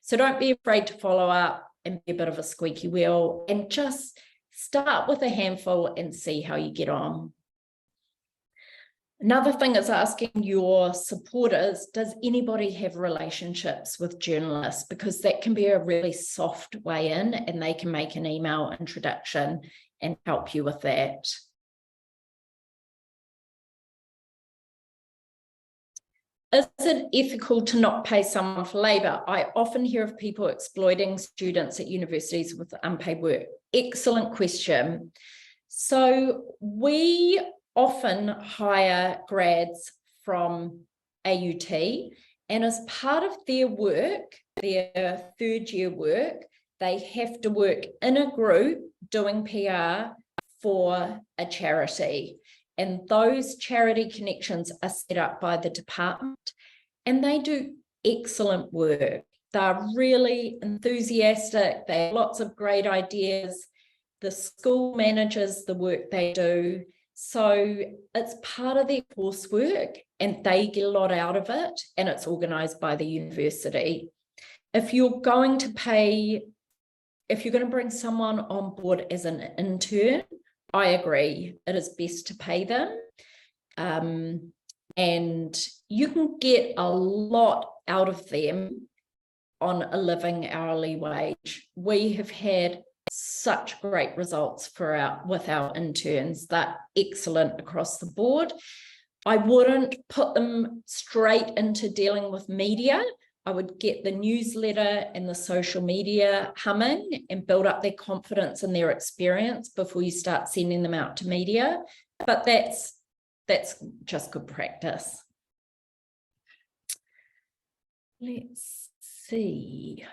So don't be afraid to follow up and be a bit of a squeaky wheel, and just start with a handful and see how you get on. Another thing is asking your supporters, does anybody have relationships with journalists? Because that can be a really soft way in, and they can make an email introduction and help you with that. Is it ethical to not pay someone for labour? I often hear of people exploiting students at universities with unpaid work. Excellent question. So we often hire grads from AUT, and as part of their work, their 3rd year work, they have to work in a group doing PR for a charity. And those charity connections are set up by the department, and they do excellent work. They're really enthusiastic. They have lots of great ideas. The school manages the work they do. So it's part of their coursework, and they get a lot out of it, and it's organised by the university. If you're going to bring someone on board as an intern, I agree, it is best to pay them. And you can get a lot out of them on a living hourly wage. We have had such great results with our interns. They're excellent across the board. I wouldn't put them straight into dealing with media. I would get the newsletter and the social media humming and build up their confidence and their experience before you start sending them out to media. But that's just good practice. Let's see.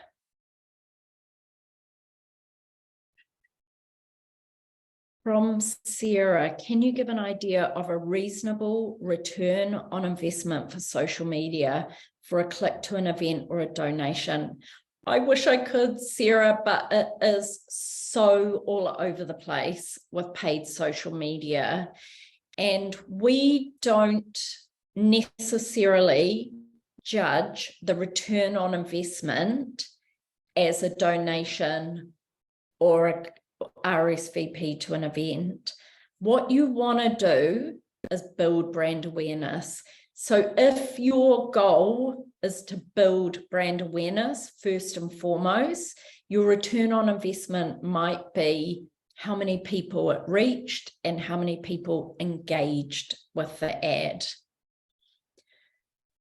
From Sarah, can you give an idea of a reasonable return on investment for social media for a click to an event or a donation? I wish I could, Sarah, but it is so all over the place with paid social media. And we don't necessarily judge the return on investment as a donation or a RSVP to an event. What you want to do is build brand awareness. So if your goal is to build brand awareness first and foremost, your return on investment might be how many people it reached and how many people engaged with the ad.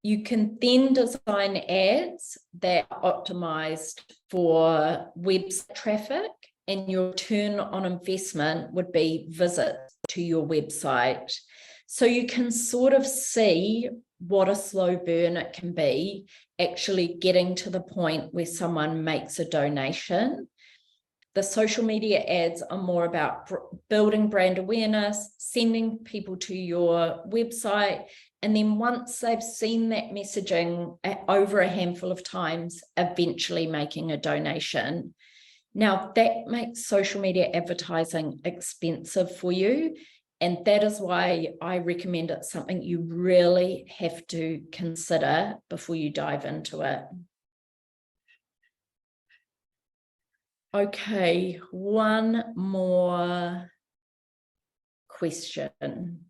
You can then design ads that are optimized for website traffic, and your return on investment would be visits to your website. So you can sort of see what a slow burn it can be, actually getting to the point where someone makes a donation. The social media ads are more about building brand awareness, sending people to your website, and then once they've seen that messaging over a handful of times, eventually making a donation. Now, that makes social media advertising expensive for you, and that is why I recommend it's something you really have to consider before you dive into it. Okay, one more question.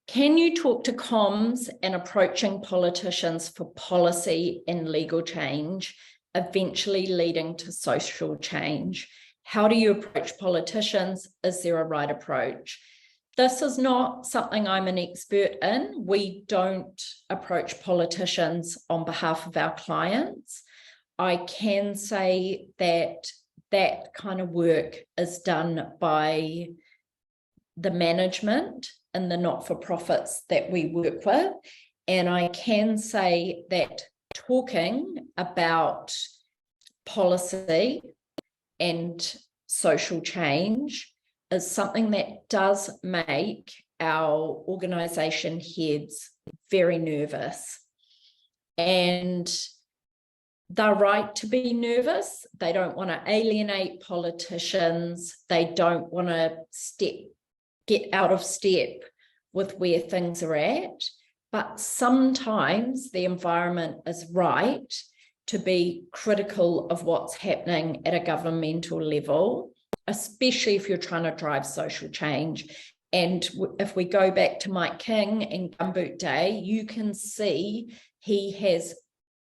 Can you talk to comms and approaching politicians for policy and legal change, eventually leading to social change? How do you approach politicians? Is there a right approach? This is not something I'm an expert in. We don't approach politicians on behalf of our clients. I can say that that kind of work is done by the management and the not-for-profits that we work with. And I can say that talking about policy and social change is something that does make our organisation heads very nervous. And they're right to be nervous. They don't want to alienate politicians. They don't want to get out of step with where things are at. But sometimes the environment is right to be critical of what's happening at a governmental level, especially if you're trying to drive social change. And if we go back to Mike King and Gumboot Day, you can see he has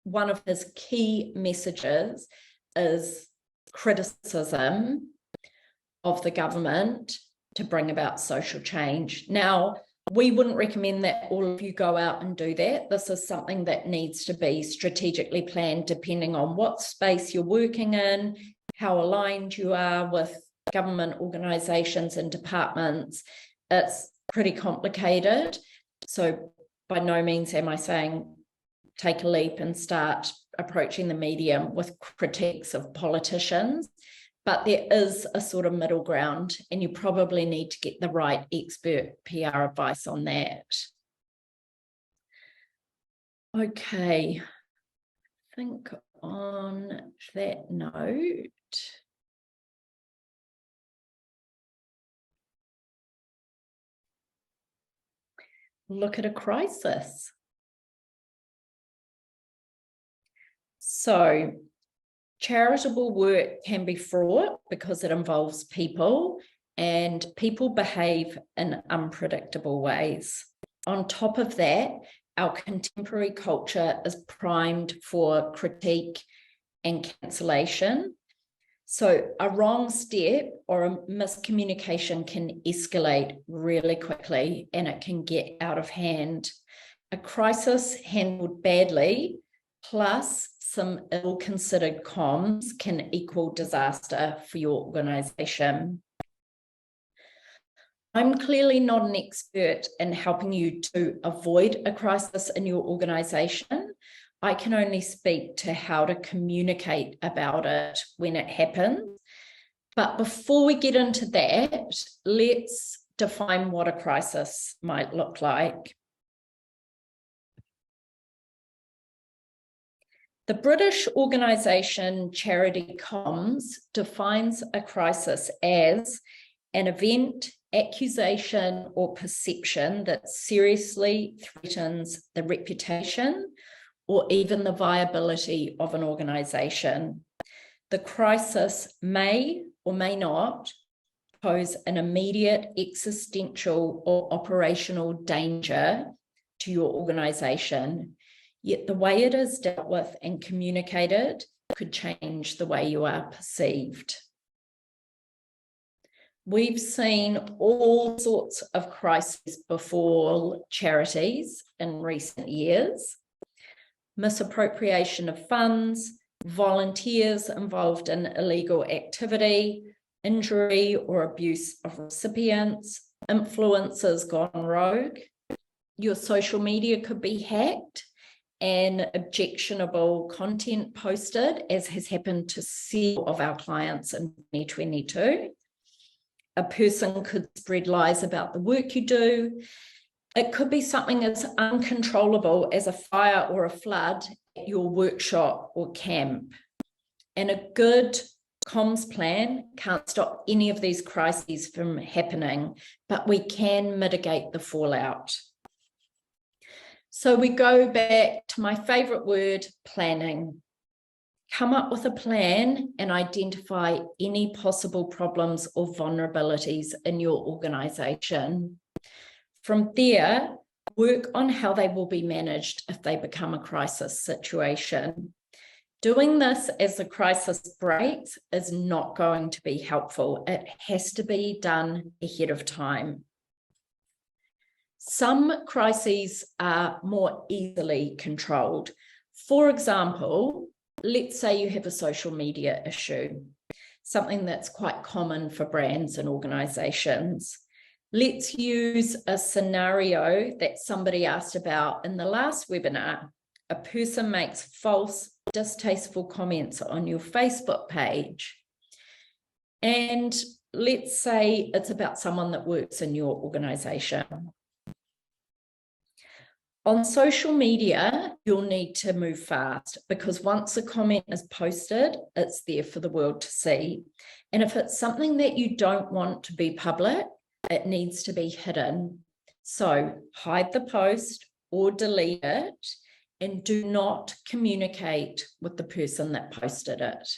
one of his key messages is criticism of the government to bring about social change. Now, we wouldn't recommend that all of you go out and do that. This is something that needs to be strategically planned depending on what space you're working in, how aligned you are with government organisations and departments. It's pretty complicated. So by no means am I saying take a leap and start approaching the media with critiques of politicians, but there is a sort of middle ground, and you probably need to get the right expert PR advice on that. Okay, I think on that note, look at a crisis. So charitable work can be fraught because it involves people, and people behave in unpredictable ways. On top of that, our contemporary culture is primed for critique and cancellation. So a wrong step or a miscommunication can escalate really quickly, and it can get out of hand. A crisis handled badly, plus some ill-considered comms, can equal disaster for your organisation. I'm clearly not an expert in helping you to avoid a crisis in your organisation. I can only speak to how to communicate about it when it happens. But before we get into that, let's define what a crisis might look like. The British organisation Charity Comms defines a crisis as an event, accusation, or perception that seriously threatens the reputation or even the viability of an organisation. The crisis may or may not pose an immediate existential or operational danger to your organisation. Yet the way it is dealt with and communicated could change the way you are perceived. We've seen all sorts of crises befall charities in recent years. Misappropriation of funds, volunteers involved in illegal activity, injury or abuse of recipients, influencers gone rogue. Your social media could be hacked and objectionable content posted, as has happened to several of our clients in 2022. A person could spread lies about the work you do. It could be something as uncontrollable as a fire or a flood at your workshop or camp. And a good comms plan can't stop any of these crises from happening, but we can mitigate the fallout. So we go back to my favorite word, planning. Come up with a plan and identify any possible problems or vulnerabilities in your organisation. From there, work on how they will be managed if they become a crisis situation. Doing this as the crisis breaks is not going to be helpful. It has to be done ahead of time. Some crises are more easily controlled. For example, let's say you have a social media issue, something that's quite common for brands and organisations. Let's use a scenario that somebody asked about in the last webinar. A person makes false, distasteful comments on your Facebook page. And let's say it's about someone that works in your organization. On social media, you'll need to move fast because once a comment is posted, it's there for the world to see. And if it's something that you don't want to be public, it needs to be hidden. So hide the post or delete it and do not communicate with the person that posted it.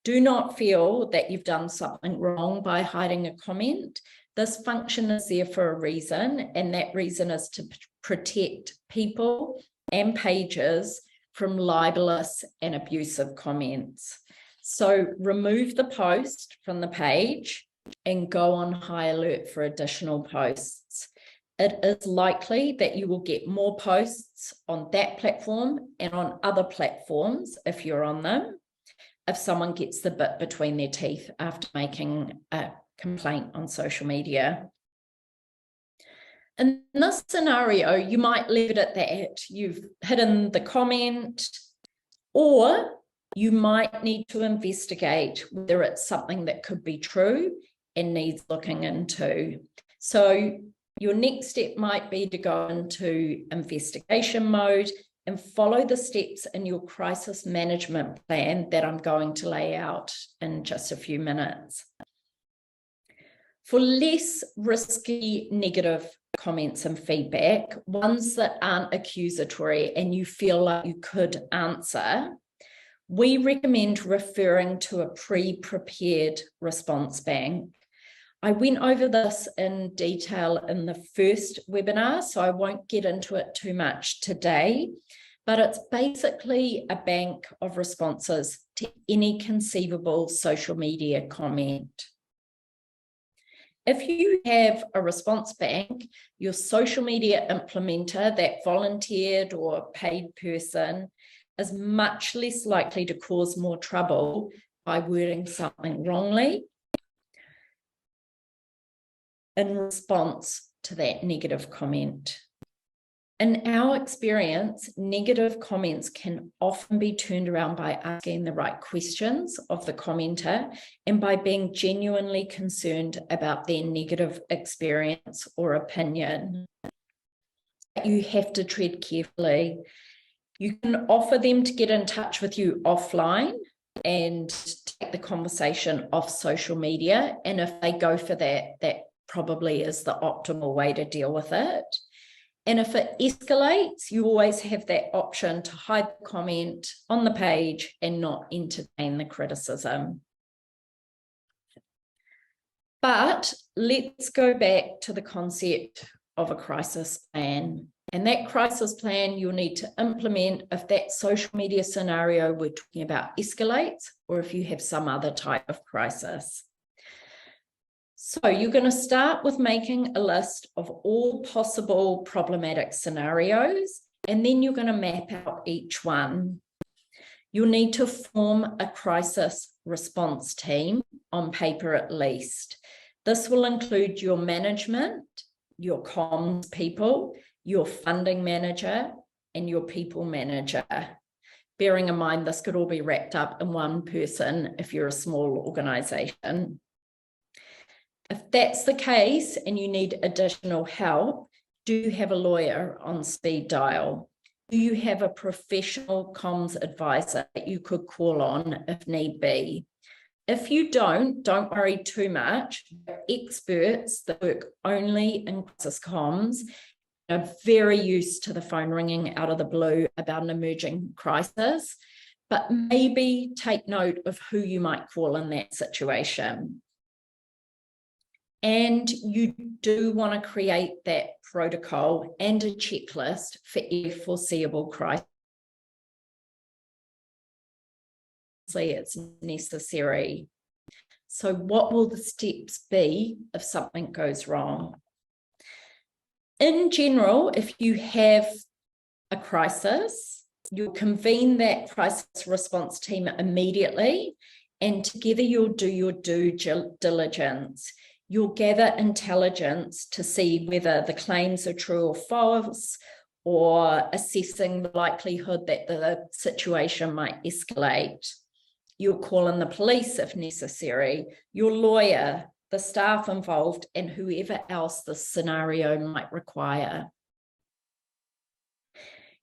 Do not feel that you've done something wrong by hiding a comment. This function is there for a reason, and that reason is to protect people and pages from libelous and abusive comments. So remove the post from the page and go on high alert for additional posts. It is likely that you will get more posts on that platform and on other platforms if you're on them, if someone gets the bit between their teeth after making a complaint on social media. In this scenario, you might leave it at that. You've hidden the comment, or you might need to investigate whether it's something that could be true and needs looking into. So your next step might be to go into investigation mode and follow the steps in your crisis management plan that I'm going to lay out in just a few minutes. For less risky negative comments and feedback, ones that aren't accusatory and you feel like you could answer, we recommend referring to a pre-prepared response bank. I went over this in detail in the first webinar, so I won't get into it too much today, but it's basically a bank of responses to any conceivable social media comment. If you have a response bank, your social media implementer, that volunteered or paid person, is much less likely to cause more trouble by wording something wrongly in response to that negative comment. In our experience, negative comments can often be turned around by asking the right questions of the commenter and by being genuinely concerned about their negative experience or opinion. You have to tread carefully. You can offer them to get in touch with you offline and take the conversation off social media. And if they go for that, that probably is the optimal way to deal with it. And if it escalates, you always have that option to hide the comment on the page and not entertain the criticism. But let's go back to the concept of a crisis plan. And that crisis plan you'll need to implement if that social media scenario we're talking about escalates, or if you have some other type of crisis. So you're going to start with making a list of all possible problematic scenarios, and then you're going to map out each one. You'll need to form a crisis response team, on paper at least. This will include your management, your comms people, your funding manager, and your people manager. Bearing in mind, this could all be wrapped up in one person if you're a small organization. If that's the case and you need additional help, do you have a lawyer on speed dial? Do you have a professional comms advisor that you could call on if need be? If you don't worry too much. Experts that work only in crisis comms are very used to the phone ringing out of the blue about an emerging crisis, but maybe take note of who you might call in that situation. And you do want to create that protocol and a checklist for every foreseeable crisis. It's necessary. So what will the steps be if something goes wrong? In general, if you have a crisis, you'll convene that crisis response team immediately, and together you'll do your due diligence. You'll gather intelligence to see whether the claims are true or false, or assessing the likelihood that the situation might escalate. You'll call in the police if necessary, your lawyer, the staff involved, and whoever else the scenario might require.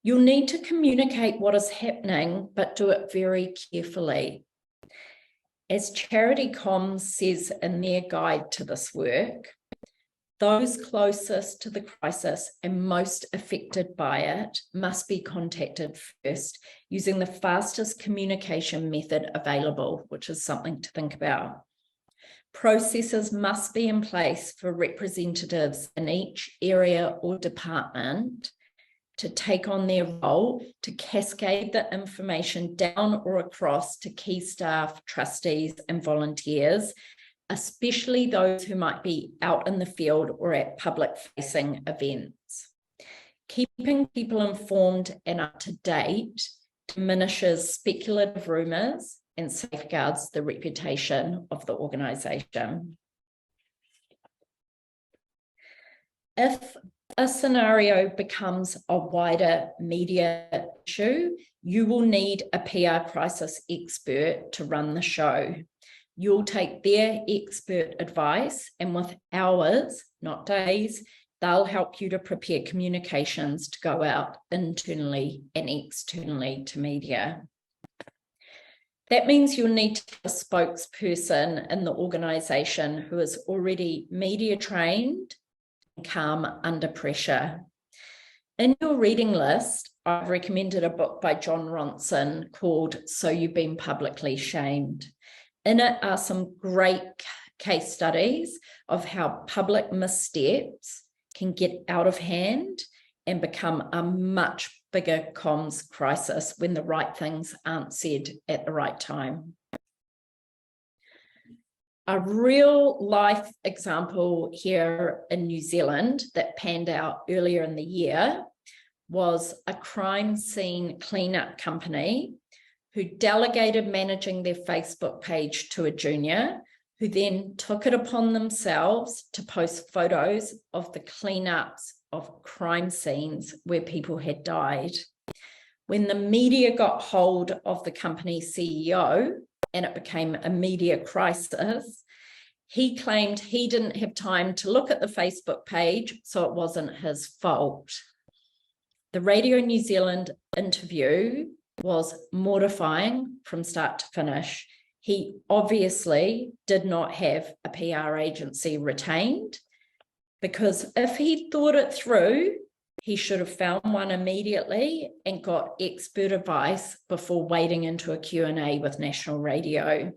You'll need to communicate what is happening, but do it very carefully. As Charity Comms says in their guide to this work, those closest to the crisis and most affected by it must be contacted first using the fastest communication method available, which is something to think about. Processes must be in place for representatives in each area or department to take on their role to cascade the information down or across to key staff, trustees, and volunteers, especially those who might be out in the field or at public-facing events. Keeping people informed and up to date diminishes speculative rumours and safeguards the reputation of the organisation. If a scenario becomes a wider media issue, you will need a PR crisis expert to run the show. You'll take their expert advice, and with hours, not days, they'll help you to prepare communications to go out internally and externally to media. That means you'll need to have a spokesperson in the organisation who is already media trained and calm under pressure. In your reading list, I've recommended a book by John Ronson called So You've Been Publicly Shamed. In it are some great case studies of how public missteps can get out of hand and become a much bigger comms crisis when the right things aren't said at the right time. A real life example here in New Zealand that panned out earlier in the year was a crime scene cleanup company who delegated managing their Facebook page to a junior, who then took it upon themselves to post photos of the cleanups of crime scenes where people had died. When the media got hold of the company's CEO and it became a media crisis, he claimed he didn't have time to look at the Facebook page, so it wasn't his fault. The Radio New Zealand interview was mortifying from start to finish. He obviously did not have a PR agency retained, because if he'd thought it through, he should have found one immediately and got expert advice before wading into a Q&A with National Radio.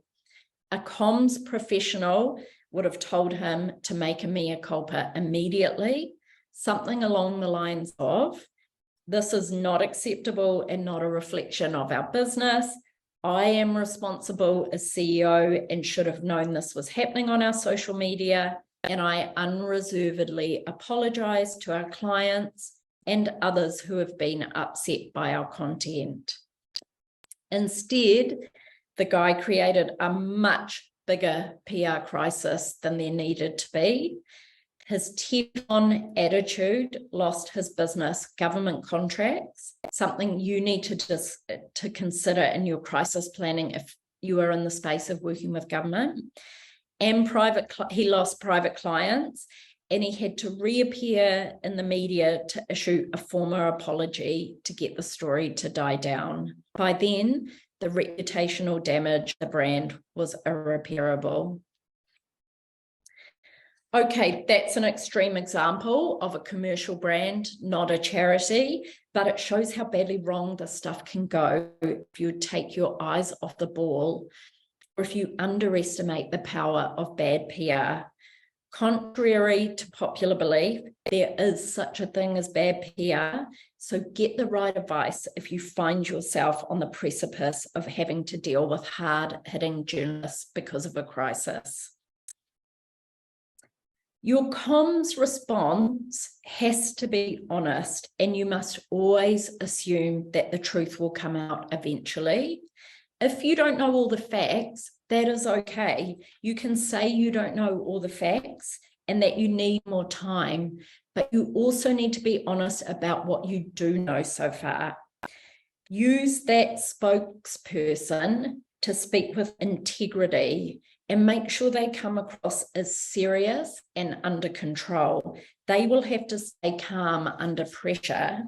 A comms professional would have told him to make a mea culpa immediately, something along the lines of, "This is not acceptable and not a reflection of our business. I am responsible as CEO and should have known this was happening on our social media, and I unreservedly apologise to our clients and others who have been upset by our content." Instead, the guy created a much bigger PR crisis than there needed to be. His Teflon attitude lost his business, government contracts, something you need to consider in your crisis planning if you are in the space of working with government. And he lost private clients, and he had to reappear in the media to issue a formal apology to get the story to die down. By then, the reputational damage to the brand was irreparable. Okay, that's an extreme example of a commercial brand, not a charity, but it shows how badly wrong this stuff can go if you take your eyes off the ball, or if you underestimate the power of bad PR. Contrary to popular belief, there is such a thing as bad PR, so get the right advice if you find yourself on the precipice of having to deal with hard-hitting journalists because of a crisis. Your comms response has to be honest, and you must always assume that the truth will come out eventually. If you don't know all the facts, That is okay. You can say you don't know all the facts and that you need more time, but you also need to be honest about what you do know so far. Use that spokesperson to speak with integrity and make sure they come across as serious and under control. They will have to stay calm under pressure,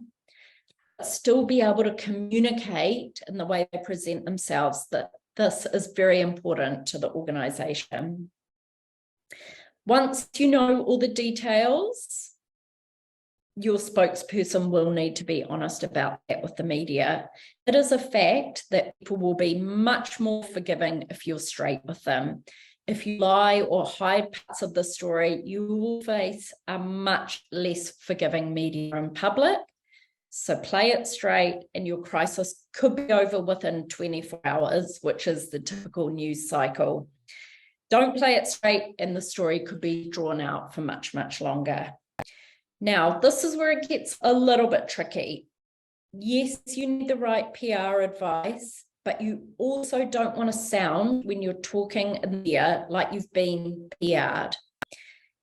but still be able to communicate in the way they present themselves, that this is very important to the organisation. Once you know all the details, your spokesperson will need to be honest about that with the media. It is a fact that people will be much more forgiving if you're straight with them. If you lie or hide parts of the story, you will face a much less forgiving media in public. So play it straight, and your crisis could be over within 24 hours, which is the typical news cycle. Don't play it straight, and the story could be drawn out for much, much longer. Now, this is where it gets a little bit tricky. Yes, you need the right PR advice, but you also don't want to sound, when you're talking in the air, like you've been PR'd.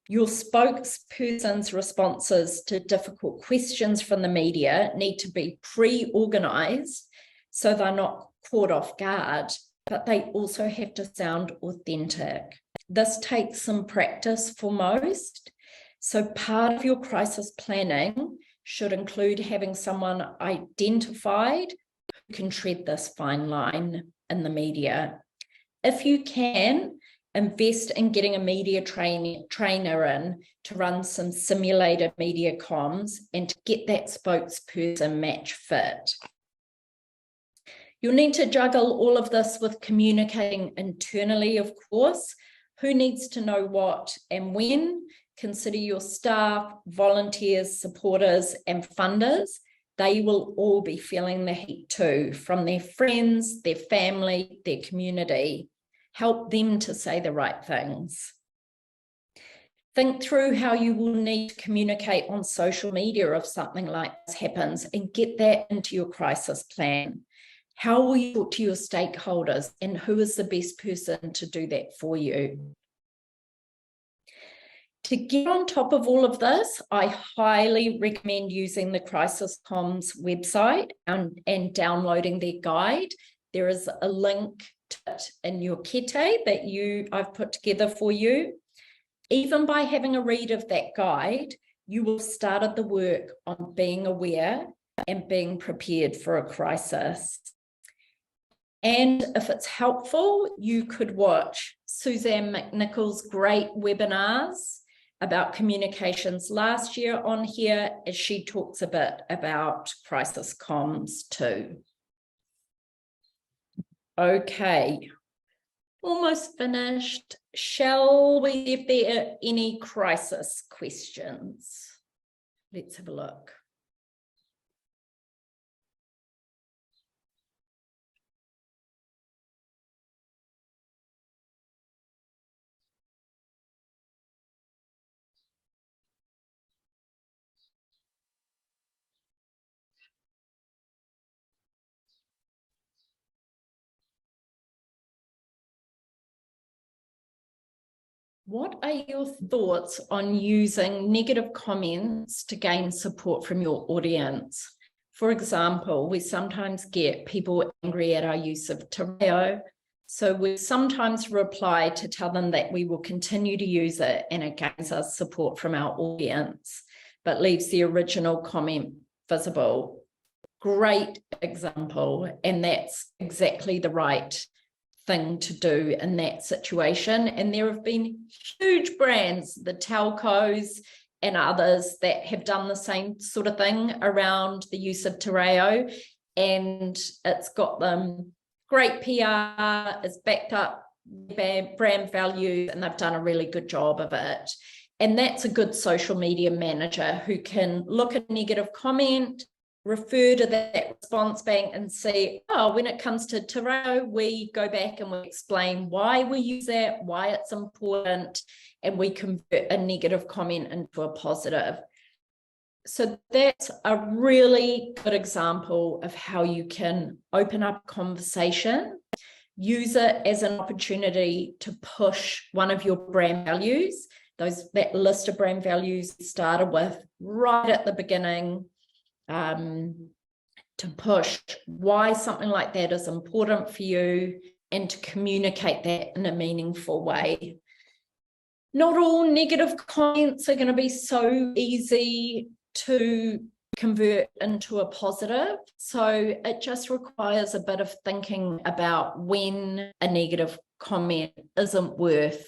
Your spokesperson's responses to difficult questions from the media need to be pre-organised so they're not caught off guard, but they also have to sound authentic. This takes some practice for most. So part of your crisis planning should include having someone identified who can tread this fine line in the media. If you can, invest in getting a media trainer in to run some simulated media comms and to get that spokesperson match fit. You'll need to juggle all of this with communicating internally, of course. Who needs to know what and when? Consider your staff, volunteers, supporters, and funders. They will all be feeling the heat too, from their friends, their family, their community. Help them to say the right things. Think through how you will need to communicate on social media if something like this happens, and get that into your crisis plan. How will you talk to your stakeholders, and who is the best person to do that for you? To get on top of all of this, I highly recommend using the Crisis Comms website and downloading their guide. There is a link to it in your kete that I've put together for you. Even by having a read of that guide, you will have started the work on being aware and being prepared for a crisis. And if it's helpful, you could watch Suzanne McNichol's great webinars about communications last year on here, as she talks a bit about crisis comms too. Okay, almost finished. Shall we see if there are any crisis questions? Let's have a look. What are your thoughts on using negative comments to gain support from your audience? For example, we sometimes get people angry at our use of te reo, so we sometimes reply to tell them that we will continue to use it and it gains us support from our audience, but leaves the original comment visible. Great example, and that's exactly the right thing to do in that situation. And there have been huge brands, the telcos and others, that have done the same sort of thing around the use of te reo, and it's got them great PR, it's backed up brand values, and they've done a really good job of it. And that's a good social media manager who can look at a negative comment, refer to that response bank and see, oh, when it comes to te reo, we go back and we explain why we use that, why it's important, and we convert a negative comment into a positive. So that's a really good example of how you can open up a conversation, use it as an opportunity to push one of your brand values, that list of brand values you started with right at the beginning, to push why something like that is important for you and to communicate that in a meaningful way. Not all negative comments are going to be so easy to convert into a positive. So it just requires a bit of thinking about when a negative comment isn't worth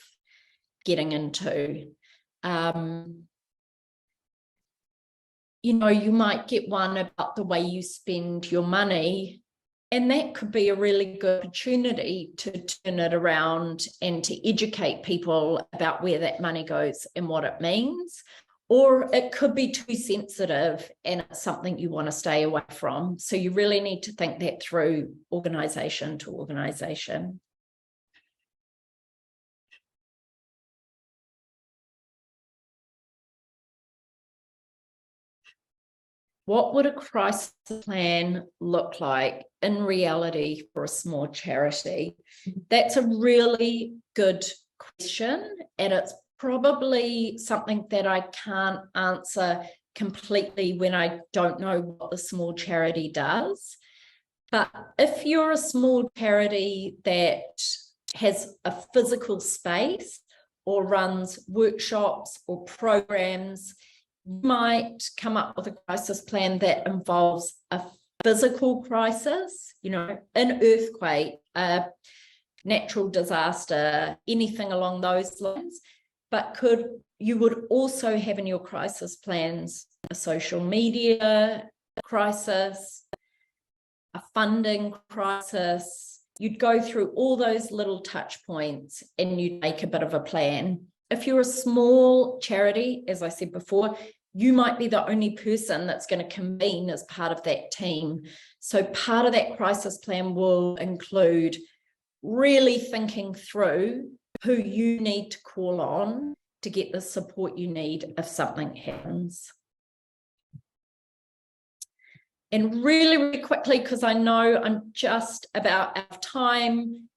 getting into. You might get one about the way you spend your money, and that could be a really good opportunity to turn it around and to educate people about where that money goes and what it means. Or it could be too sensitive and it's something you want to stay away from. So you really need to think that through organisation to organisation. What would a crisis plan look like in reality for a small charity? That's a really good question, and it's probably something that I can't answer completely when I don't know what the small charity does. But if you're a small charity that has a physical space or runs workshops or programs, you might come up with a crisis plan that involves a physical crisis, an earthquake, a natural disaster, anything along those lines. But you would also have in your crisis plans a social media crisis, a funding crisis. You'd go through all those little touch points and you'd make a bit of a plan. If you're a small charity, as I said before, you might be the only person that's going to convene as part of that team. So part of that crisis plan will include really thinking through who you need to call on to get the support you need if something happens. And really, really quickly, because I know I'm just about out of time,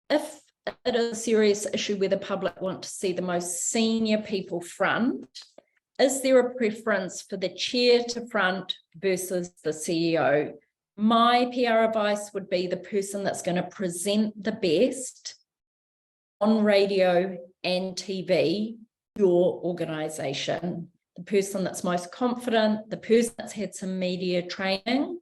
if it is a serious issue where the public want to see the most senior people front, is there a preference for the chair to front versus the CEO? My PR advice would be the person that's going to present the best on radio and TV, your organisation, the person that's most confident, the person that's had some media training,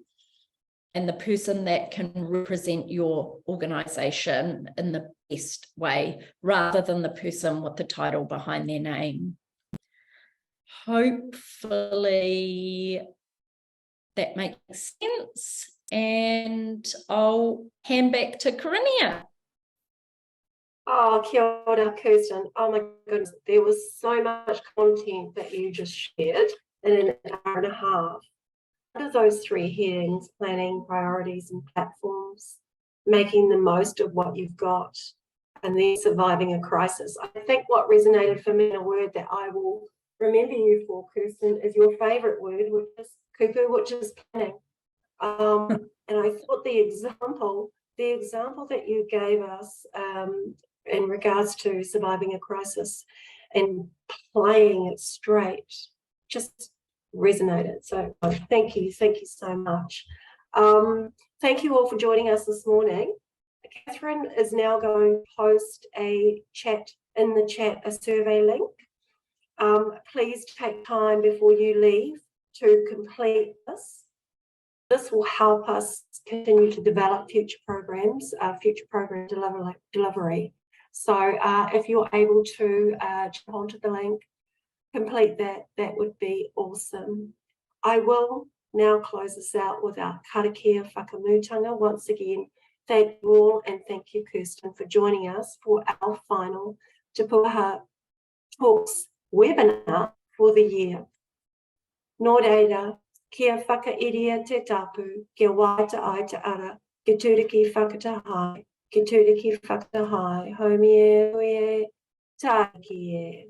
and the person that can represent your organisation in the best way, rather than the person with the title behind their name. Hopefully that makes sense, and I'll hand back to Karinia. Oh, kia ora, Kirsten. Oh my goodness, there was so much content that you just shared in an hour and a half. Under those three headings: planning, priorities, and platforms, making the most of what you've got, and then surviving a crisis. I think what resonated for me in a word that I will remember you for, Kirsten, is your favourite word, which is cuckoo, which is planning. And I thought the example that you gave us in regards to surviving a crisis and playing it straight just resonated. So thank you so much. Thank you all for joining us this morning. Catherine is now going to post a survey link. Please take time before you leave to complete this. This will help us continue to develop future program delivery. So if you're able to jump onto the link, complete that, that would be awesome. I will now close this out with our karakia whakamutanga. Once again, thank you all, and thank you, Kirsten, for joining us for our final Te Pūaha Talks webinar for the year. Nō reira, kia whakairia te tapu, kia waita ai te ara, ki turiki whakatahai, ki turiki whakatahai, haumie, ue, tāki e.